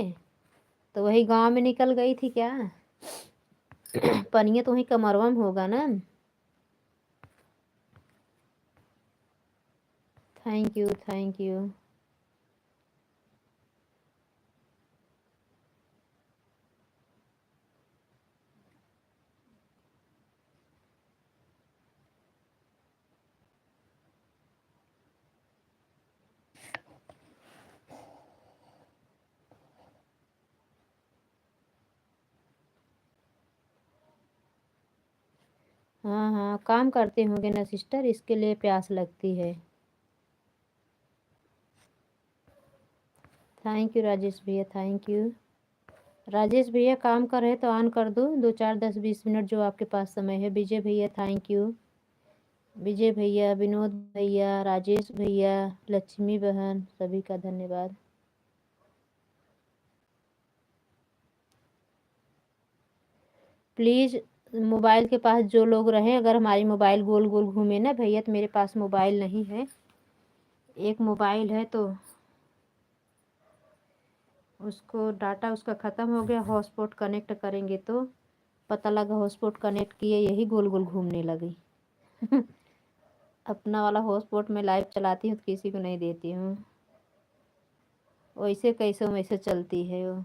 तो वही गांव में निकल गई थी क्या? पनिया तो वही कमरवा में होगा ना। Thank you, thank you. हाँ हाँ, काम करते होंगे ना सिस्टर, इसके लिए प्यास लगती है। थैंक यू राजेश भैया, थैंक यू। राजेश भैया काम कर रहे तो ऑन कर दो, 2 4 10 20 मिनट जो आपके पास समय है। विजय भैया थैंक यू, विजय भैया, विनोद भैया, राजेश भैया, लक्ष्मी बहन, सभी का धन्यवाद। प्लीज़ मोबाइल के पास जो लोग रहें, अगर हमारी मोबाइल गोल गोल घूमे ना भैया, तो मेरे पास मोबाइल नहीं है, एक मोबाइल है तो उसको डाटा उसका ख़त्म हो गया, हॉटस्पॉट कनेक्ट करेंगे तो पता लगा हॉटस्पॉट कनेक्ट किए, यही गोल गोल घूमने लगी। अपना वाला हॉटस्पॉट में लाइव चलाती हूँ तो किसी को नहीं देती हूँ। वैसे कैसे वैसे चलती है वो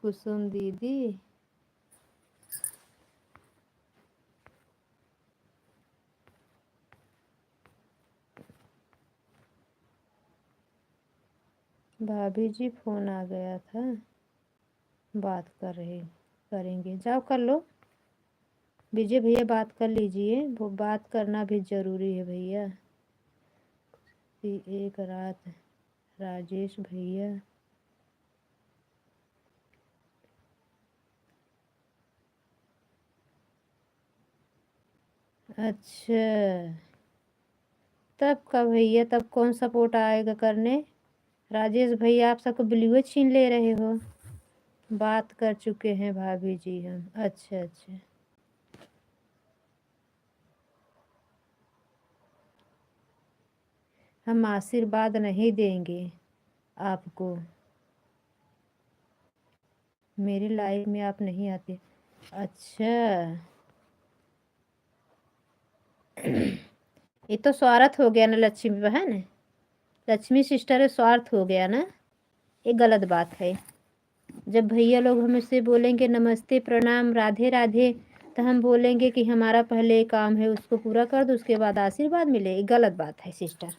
कुसुम दीदी। भाभी जी फोन आ गया था, बात कर रहे करेंगे, जाओ कर लो। विजय भैया बात कर लीजिए, वो बात करना भी जरूरी है भैया। एक रात राजेश भैया। अच्छा, तब का भैया, तब कौन सपोर्ट आएगा करने? राजेश भैया आप सबको ब्लू छीन ले रहे हो। बात कर चुके हैं भाभी जी हम। अच्छा अच्छा, हम आशीर्वाद नहीं देंगे आपको, मेरी लाइफ में आप नहीं आते। अच्छा, ये तो स्वार्थ हो गया ना लक्ष्मी बहन, लक्ष्मी सिस्टर स्वार्थ हो गया ना, ये गलत बात है। जब भैया लोग हमसे बोलेंगे नमस्ते प्रणाम राधे राधे, तो हम बोलेंगे कि हमारा पहले काम है उसको पूरा कर दो, उसके बाद आशीर्वाद मिले, ये गलत बात है सिस्टर।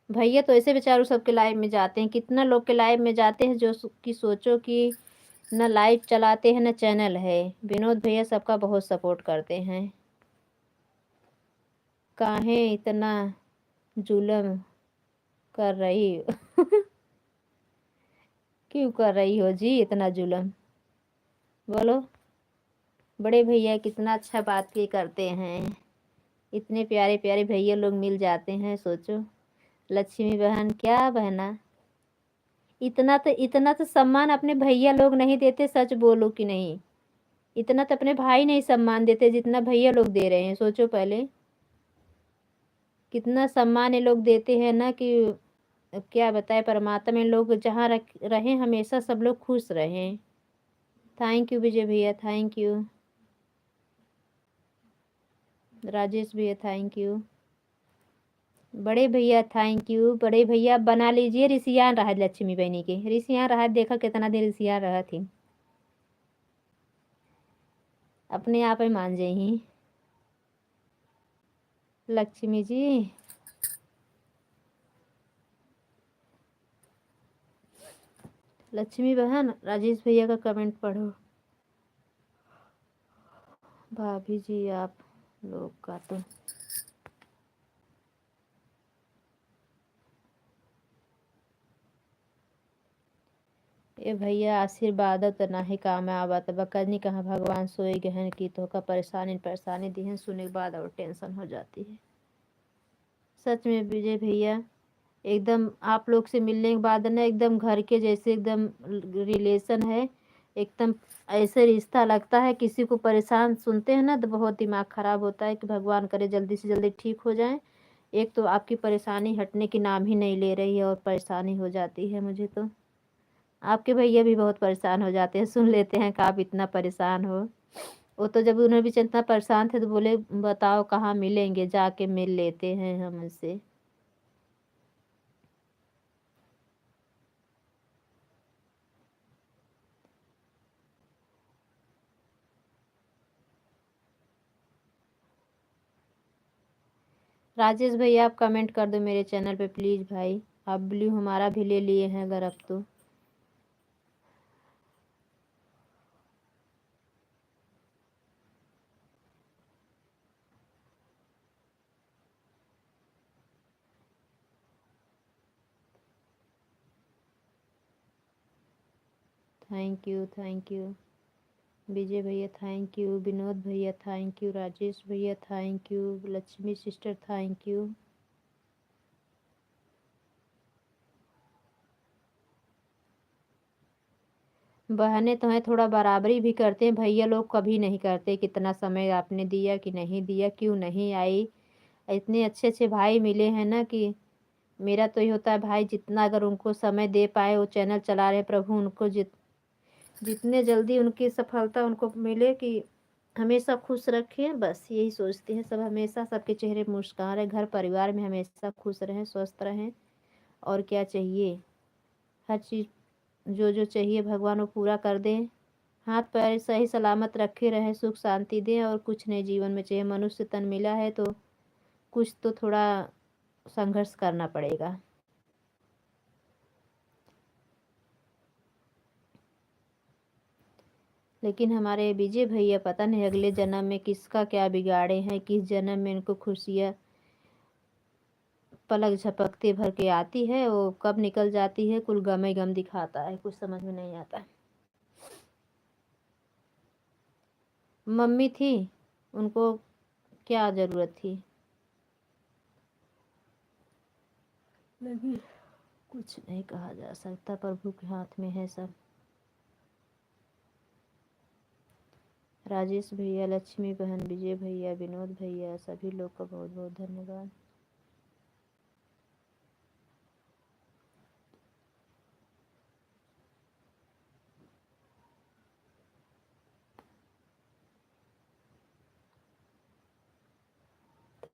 भैया तो ऐसे बेचारों सबके लाइव में जाते हैं, कितना लोग के लाइव में जाते हैं जो कि सोचो कि न लाइव चलाते हैं न चैनल है। विनोद भैया सबका बहुत सपोर्ट करते हैं। काहे इतना जुल्म कर रही हो? क्यों कर रही हो जी इतना जुल्म, बोलो। बड़े भैया कितना अच्छा बात भी करते हैं, इतने प्यारे प्यारे भैया लोग मिल जाते हैं, सोचो। लक्ष्मी बहन क्या बहना, इतना तो सम्मान अपने भैया लोग नहीं देते, सच बोलो कि नहीं। इतना तो अपने भाई नहीं सम्मान देते जितना भैया लोग दे रहे हैं, सोचो पहले। कितना सम्मान ये लोग देते हैं ना कि क्या बताए, परमात्मा इन लोग जहाँ रहे हमेशा सब लोग खुश रहें। थैंक यू विजय भैया, थैंक यू। राजेश भैया थैंक यू। बड़े भैया थैंक यू। बड़े भैया बना लीजिए, रिसियान रहा लक्ष्मी बहनी के, रिसियान रहा, देखा कितना देर रिसियान रहा थी, अपने आप ही मान जाही लक्ष्मी जी। लक्ष्मी बहन राजेश भैया का कमेंट पढ़ो। भाभी जी आप लोग का तो ए भैया आशीर्वाद तो नाही काम आवत, बकनी कहाँ भगवान सोए गहन की तो का परेशानी परेशानी दी सुने के बाद और टेंशन हो जाती है। सच में विजय भैया एकदम आप लोग से मिलने के बाद ना एकदम घर के जैसे एकदम रिलेशन है, एकदम ऐसे रिश्ता लगता है। किसी को परेशान सुनते हैं ना तो बहुत दिमाग खराब होता है कि भगवान करे जल्दी से जल्दी ठीक हो जाए। एक तो आपकी परेशानी हटने की नाम ही नहीं ले रही है और परेशानी हो जाती है मुझे तो। आपके भैया भी बहुत परेशान हो जाते हैं, सुन लेते हैं कि आप इतना परेशान हो। वो तो जब उन्हें भी इतना परेशान थे तो बोले बताओ कहाँ मिलेंगे, जाके मिल लेते हैं हम उनसे। राजेश भैया आप कमेंट कर दो मेरे चैनल पे प्लीज़ भाई। आप ब्लू हमारा भी ले लिए हैं अगर अब तो। Thank you thank you. Vijay भैया थैंक यू, विनोद भैया थैंक यू, राजेश भैया thank you, Lakshmi sister thank you. बहनें तो हैं थोड़ा बराबरी भी करते हैं, भैया लोग कभी नहीं करते। कितना समय आपने दिया कि नहीं दिया, क्यों नहीं आई। इतने अच्छे अच्छे भाई मिले हैं ना कि मेरा तो ये होता है भाई जितना अगर उनको समय दे पाए, वो चैनल चला रहे, प्रभु उनको जितने जल्दी उनकी सफलता उनको मिले कि हमेशा खुश रखे, बस यही सोचते हैं सब, हमेशा सबके चेहरे पर मुस्कान रहे, घर परिवार में हमेशा खुश रहें, स्वस्थ रहें। और क्या चाहिए, हर चीज़ जो जो चाहिए भगवान वो पूरा कर दें। हाथ पैर सही सलामत रखे रहें, सुख शांति दें, और कुछ नहीं जीवन में चाहिए। मनुष्य तन मिला है तो कुछ तो थोड़ा संघर्ष करना पड़ेगा। लेकिन हमारे विजय भैया पता नहीं अगले जन्म में किसका क्या बिगाड़े हैं, किस जन्म में इनको खुशियाँ पलक झपकते भर के आती है, वो कब निकल जाती है, कुल गम ही गम दिखाता है, कुछ समझ में नहीं आता। मम्मी थी, उनको क्या ज़रूरत थी, लेकिन कुछ नहीं कहा जा सकता, प्रभु के हाथ में है सब। राजेश भैया, लक्ष्मी बहन, विजय भैया, विनोद भैया, सभी लोग का बहुत बहुत धन्यवाद।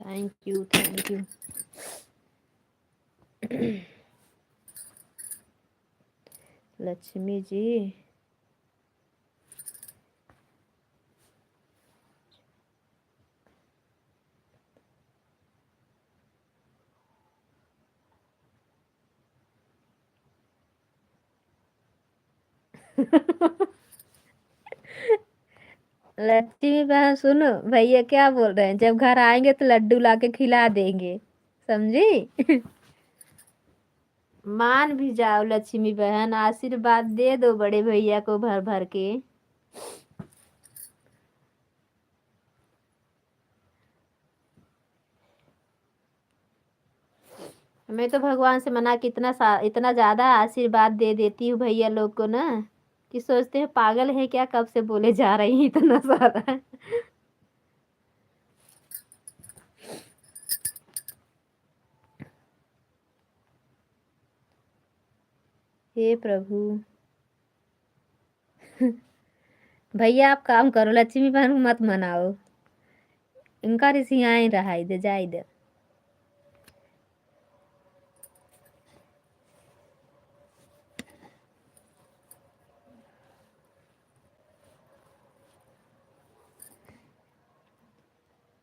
Thank you, thank you. Lakshmi ji Lakshmi बहन सुनो, भैया क्या बोल रहे हैं, जब घर आएंगे तो लड्डू लाके खिला देंगे, समझी। मान भी जाओ लक्ष्मी बहन, आशीर्वाद दे दो बड़े भैया को भर भर के। मैं तो भगवान से मना के इतना ज्यादा आशीर्वाद दे देती हूँ भैया लोग को ना, कि सोचते हैं पागल है क्या, कब से बोले जा रही हैं इतना सारा। हे प्रभु। भैया आप काम करो, लक्ष्मी बहन को मत मनाओ, इनका रिसियाई रहा इधर जा इधर।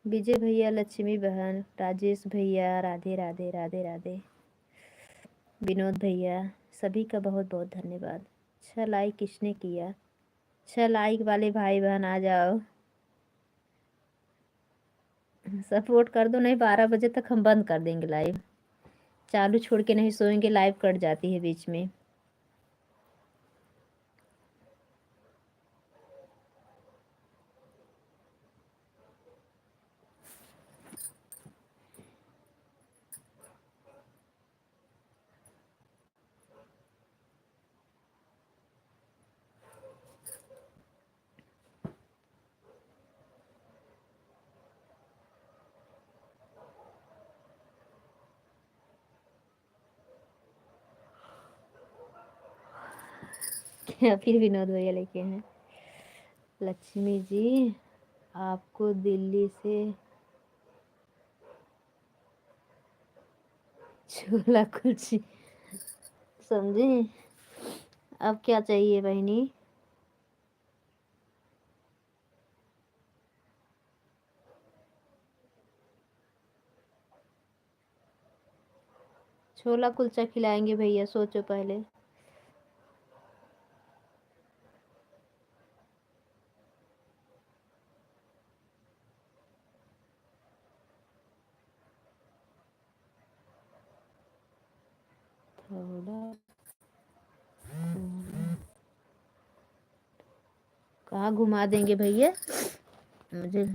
विजय भैया, लक्ष्मी बहन, राजेश भैया, राधे राधे राधे राधे, विनोद भैया, सभी का बहुत बहुत धन्यवाद। 6 लाइक किसने किया, 6 लाइक वाले भाई बहन आ जाओ, सपोर्ट कर दो, नहीं 12 बजे तक हम बंद कर देंगे लाइव, चालू छोड़ के नहीं सोएंगे, लाइव कट जाती है बीच में। फिर विनोद भैया लेके हैं, लक्ष्मी जी आपको दिल्ली से छोला कुलची, समझे, अब क्या चाहिए बहनी। छोला कुलचा खिलाएंगे भैया, सोचो पहले। थोड़ा कहाँ घुमा देंगे भैया मुझे।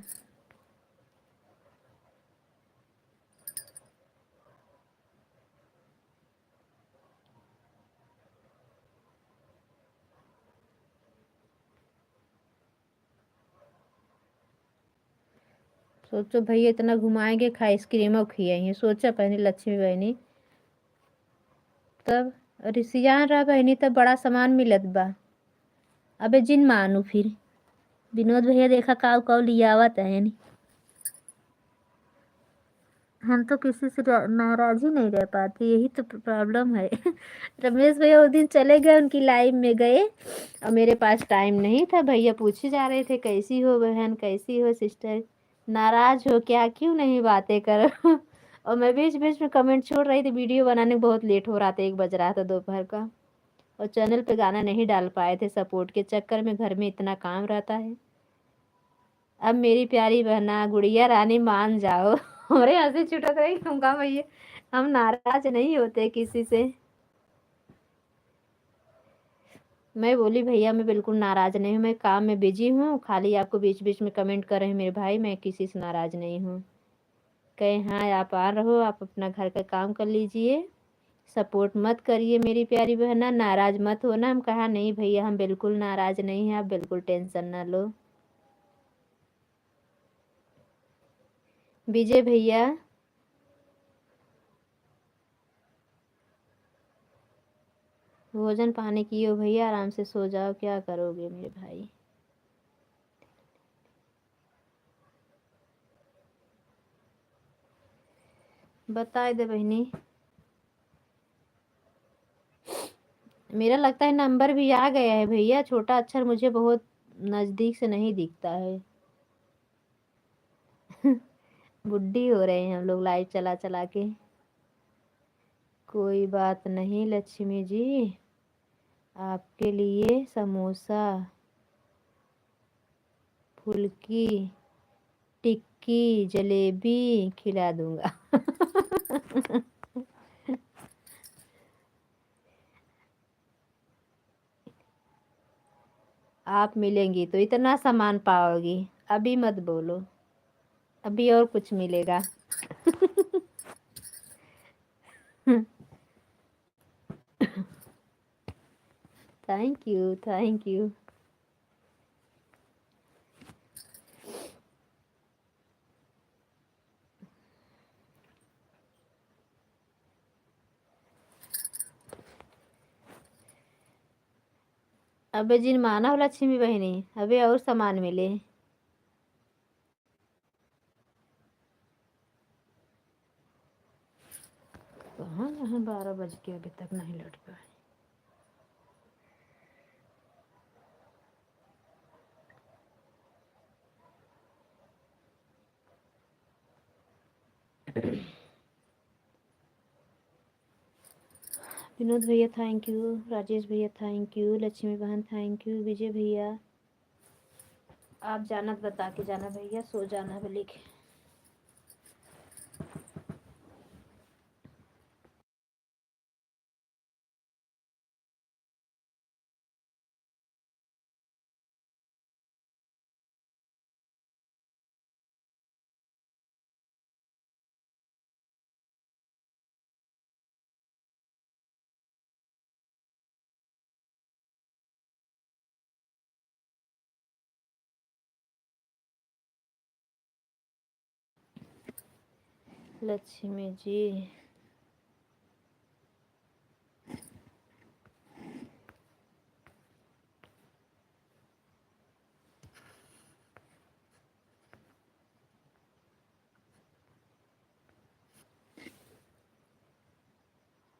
सोचो भैया इतना घुमाएंगे, आइसक्रीम खियाएंगे, सोचा पहले लक्ष्मी बहनी, तब रिसियान रहा बहनी, तब बड़ा सामान मिलत बा, अबे जिन मानू फिर। विनोद भैया देखा काव काव लिया आवत है नहीं। हम तो किसी से नाराज ही नहीं रह पाते, यही तो प्रॉब्लम है। रमेश भैया उस दिन चले गए, उनकी लाइव में गए और मेरे पास टाइम नहीं था। भैया पूछे जा रहे थे कैसी हो बहन, कैसी हो सिस्टर, नाराज हो क्या, क्यों नहीं बातें करो। और मैं बीच बीच में कमेंट छोड़ रही थी। वीडियो बनाने में बहुत लेट हो रहा था, 1 बज रहा था दोपहर का। और चैनल पे गाना नहीं डाल पाए थे, सपोर्ट के चक्कर में घर में इतना काम रहता है। अब मेरी प्यारी बहना गुड़िया रानी मान जाओ। अरे हंसी छुटक रही, हम कहा भैया हम नाराज नहीं होते किसी से। मैं बोली भैया मैं बिल्कुल नाराज नहीं हूँ, मैं काम में बिजी हूँ, खाली आपको बीच बीच में कमेंट कर रहे हैं मेरे भाई, मैं किसी से नाराज नहीं हूँ। कहे हाँ आप आ रहो, आप अपना घर का काम कर लीजिए, सपोर्ट मत करिए मेरी प्यारी बहना, नाराज मत होना। हम कहा नहीं भैया हम बिल्कुल नाराज नहीं हैं, आप बिल्कुल टेंशन ना लो। विजय भैया भोजन पानी किए भैया, आराम से सो जाओ, क्या करोगे मेरे भाई। बताए दे बहनी। मेरा लगता है नंबर भी आ गया है भैया, छोटा अक्षर मुझे बहुत नजदीक से नहीं दिखता है। बुड्ढी हो रहे हैं हम लोग लाइव चला चला के। कोई बात नहीं लक्ष्मी जी, आपके लिए समोसा, फुल्की, टिक्की, जलेबी खिला दूंगा। आप मिलेंगी तो इतना सामान पाओगी, अभी मत बोलो, अभी और कुछ मिलेगा। Thank you thank you. अबे जिन मानव लक्ष्मी बहनी, अबे और सामान मिले। कहाँ कहाँ 12 बज के अभी तक नहीं लौट पाए। विनोद भैया थैंक यू, राजेश भैया थैंक यू, लक्ष्मी बहन थैंक यू, विजय भैया आप जाना बता के जाना भैया, सो जाना बोले के। लक्ष्मी जी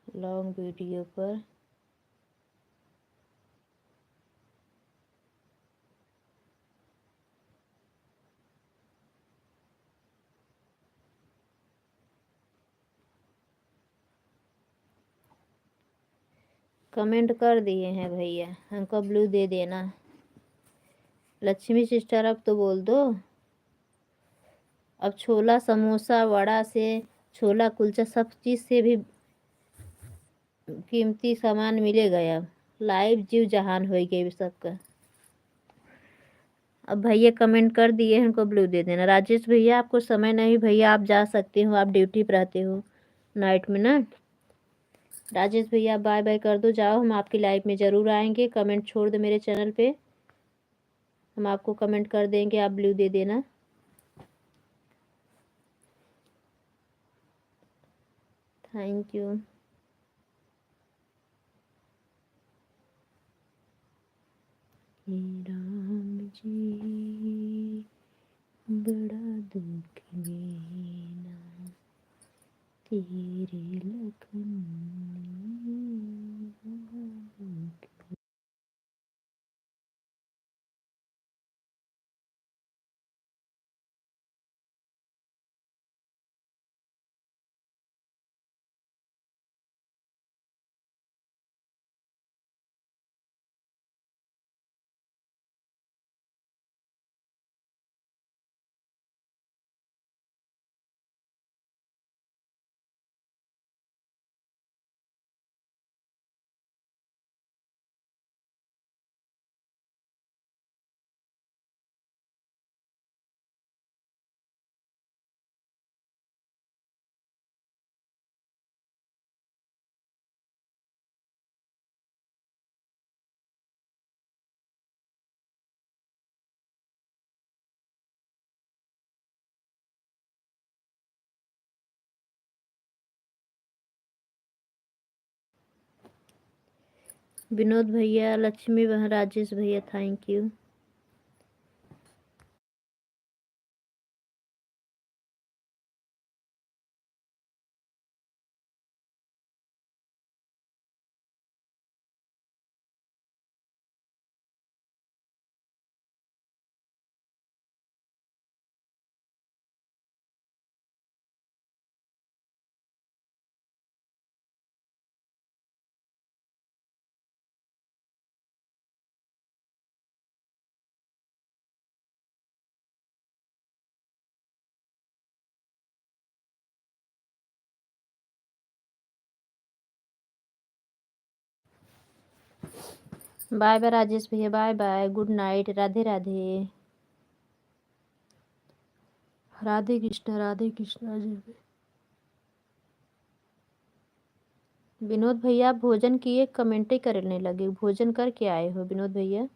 लॉन्ग वीडियो पर कमेंट कर दिए हैं भैया, हमको ब्लू दे देना। लक्ष्मी सिस्टर अब तो बोल दो। अब छोला समोसा वड़ा से, छोला कुलचा सब चीज़ से भी कीमती सामान मिलेगा। अब लाइव जीव जहान हो गई सबका। अब भैया कमेंट कर दिए, हमको ब्लू दे देना। राजेश भैया आपको समय नहीं भैया, आप जा सकते हो, आप ड्यूटी पर रहते हो नाइट में ना। राजेश भैया बाय बाय कर दो, जाओ, हम आपकी लाइव में ज़रूर आएंगे। कमेंट छोड़ दो मेरे चैनल पे, हम आपको कमेंट कर देंगे, आप ब्लू दे देना। Thank you. हे राम जी बड़ा दुख देना तेरे लखन बड़ा दुख। विनोद भैया, लक्ष्मी बहन, राजेश भैया, thank you. Bye bye Rajesh भैया, bye bye, good night, Radhe Radhe, Radhe Krishna, Radhe Krishna ji. Vinod भैया आप भोजन किए, कमेंट ही करने लगे, भोजन करके आए हो विनोद भैया।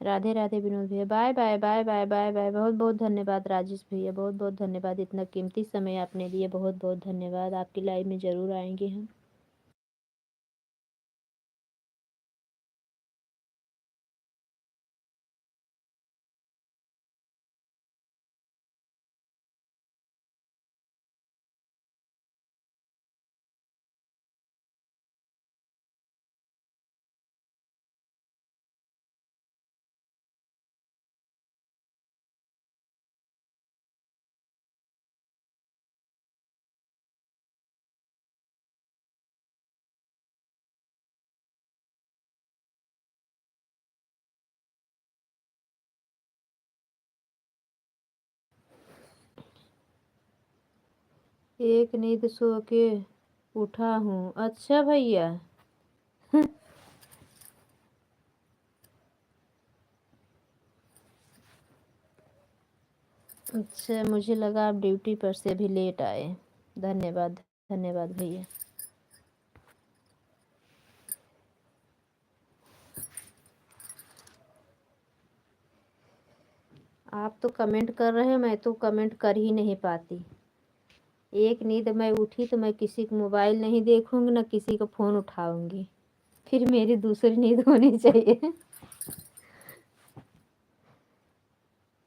राधे राधे विनोद भैया, bye bye bye bye bye bye, बहुत बहुत धन्यवाद राजेश भैया, बहुत बहुत धन्यवाद, इतना कीमती समय आपने दिए, बहुत बहुत धन्यवाद। आपकी लाइव में ज़रूर आएंगे हम। एक नींद सो के उठा हूँ। अच्छा भैया अच्छा, मुझे लगा आप ड्यूटी पर से भी लेट आए। धन्यवाद, धन्यवाद भैया। आप तो कमेंट कर रहे हैं, मैं तो कमेंट कर ही नहीं पाती। एक नींद मैं उठी तो मैं किसी को मोबाइल नहीं देखूंगी, ना किसी को फ़ोन उठाऊंगी, फिर मेरी दूसरी नींद होनी चाहिए।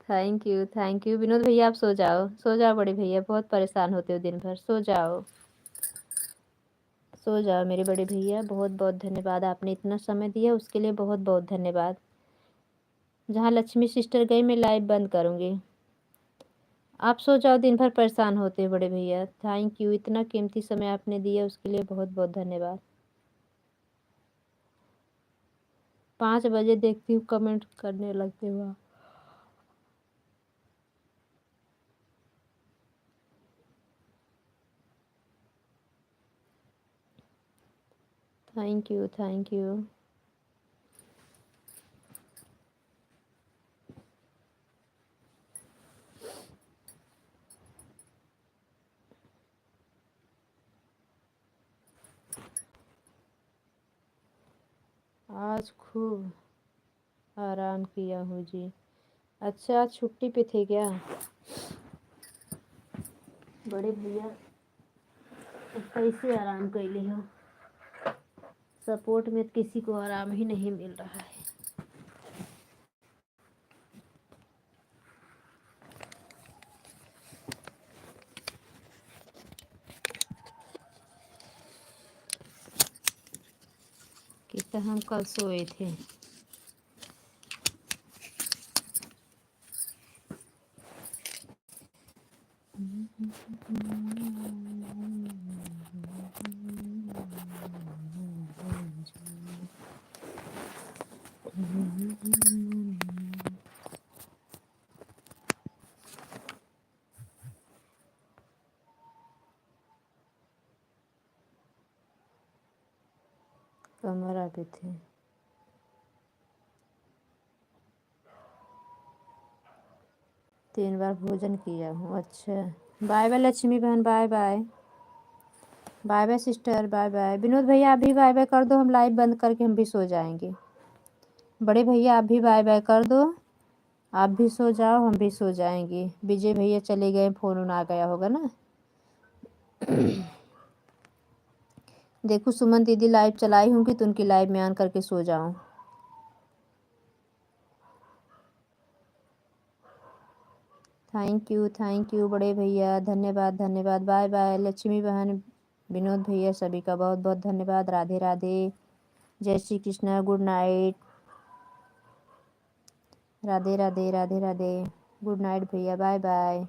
थैंक यू विनोद भैया, आप सो जाओ, सो जाओ बड़े भैया, बहुत परेशान होते हो दिन भर, सो जाओ, सो जाओ मेरे बड़े भैया। बहुत बहुत धन्यवाद, आपने इतना समय दिया उसके लिए बहुत बहुत धन्यवाद। जहाँ लक्ष्मी सिस्टर गई मैं लाइव बंद करूँगी, आप सो जाओ, दिन भर परेशान होते हो बड़े भैया। थैंक यू, इतना कीमती समय आपने दिया उसके लिए बहुत बहुत धन्यवाद। 5 बजे देखती हूँ कमेंट करने लगते हो। Thank you, thank you. आज खूब आराम किया हूँ जी। अच्छा, आज छुट्टी पे थे क्या बड़े भैया? तो कैसे आराम कर ली हो? सपोर्ट में किसी को आराम ही नहीं मिल रहा है। तो हम कल सोए थे। कमरा पे थे। तीन बार भोजन किया हूँ। अच्छा, बाय बाय लक्ष्मी बहन, bye bye. Bye bye sister, bye bye. Vinod भैया आप भी बाय बाय कर दो, हम लाइव बंद करके हम भी सो जाएंगे। बड़े भैया आप भी बाय बाय कर दो, आप भी सो जाओ, हम भी सो जाएंगे। विजय भैया चले गए, फ़ोन उन आ गया होगा ना। देखो सुमन दीदी लाइव चलाई होंगी तो उनकी लाइव में ऑन करके सो जाऊं। थैंक यू बड़े भैया, धन्यवाद धन्यवाद। बाय बाय लक्ष्मी बहन, विनोद भैया, सभी का बहुत बहुत धन्यवाद। राधे राधे, जय Shri Krishna, good night. Radhe Radhe Radhe Radhe, good night भैया, बाय बाय।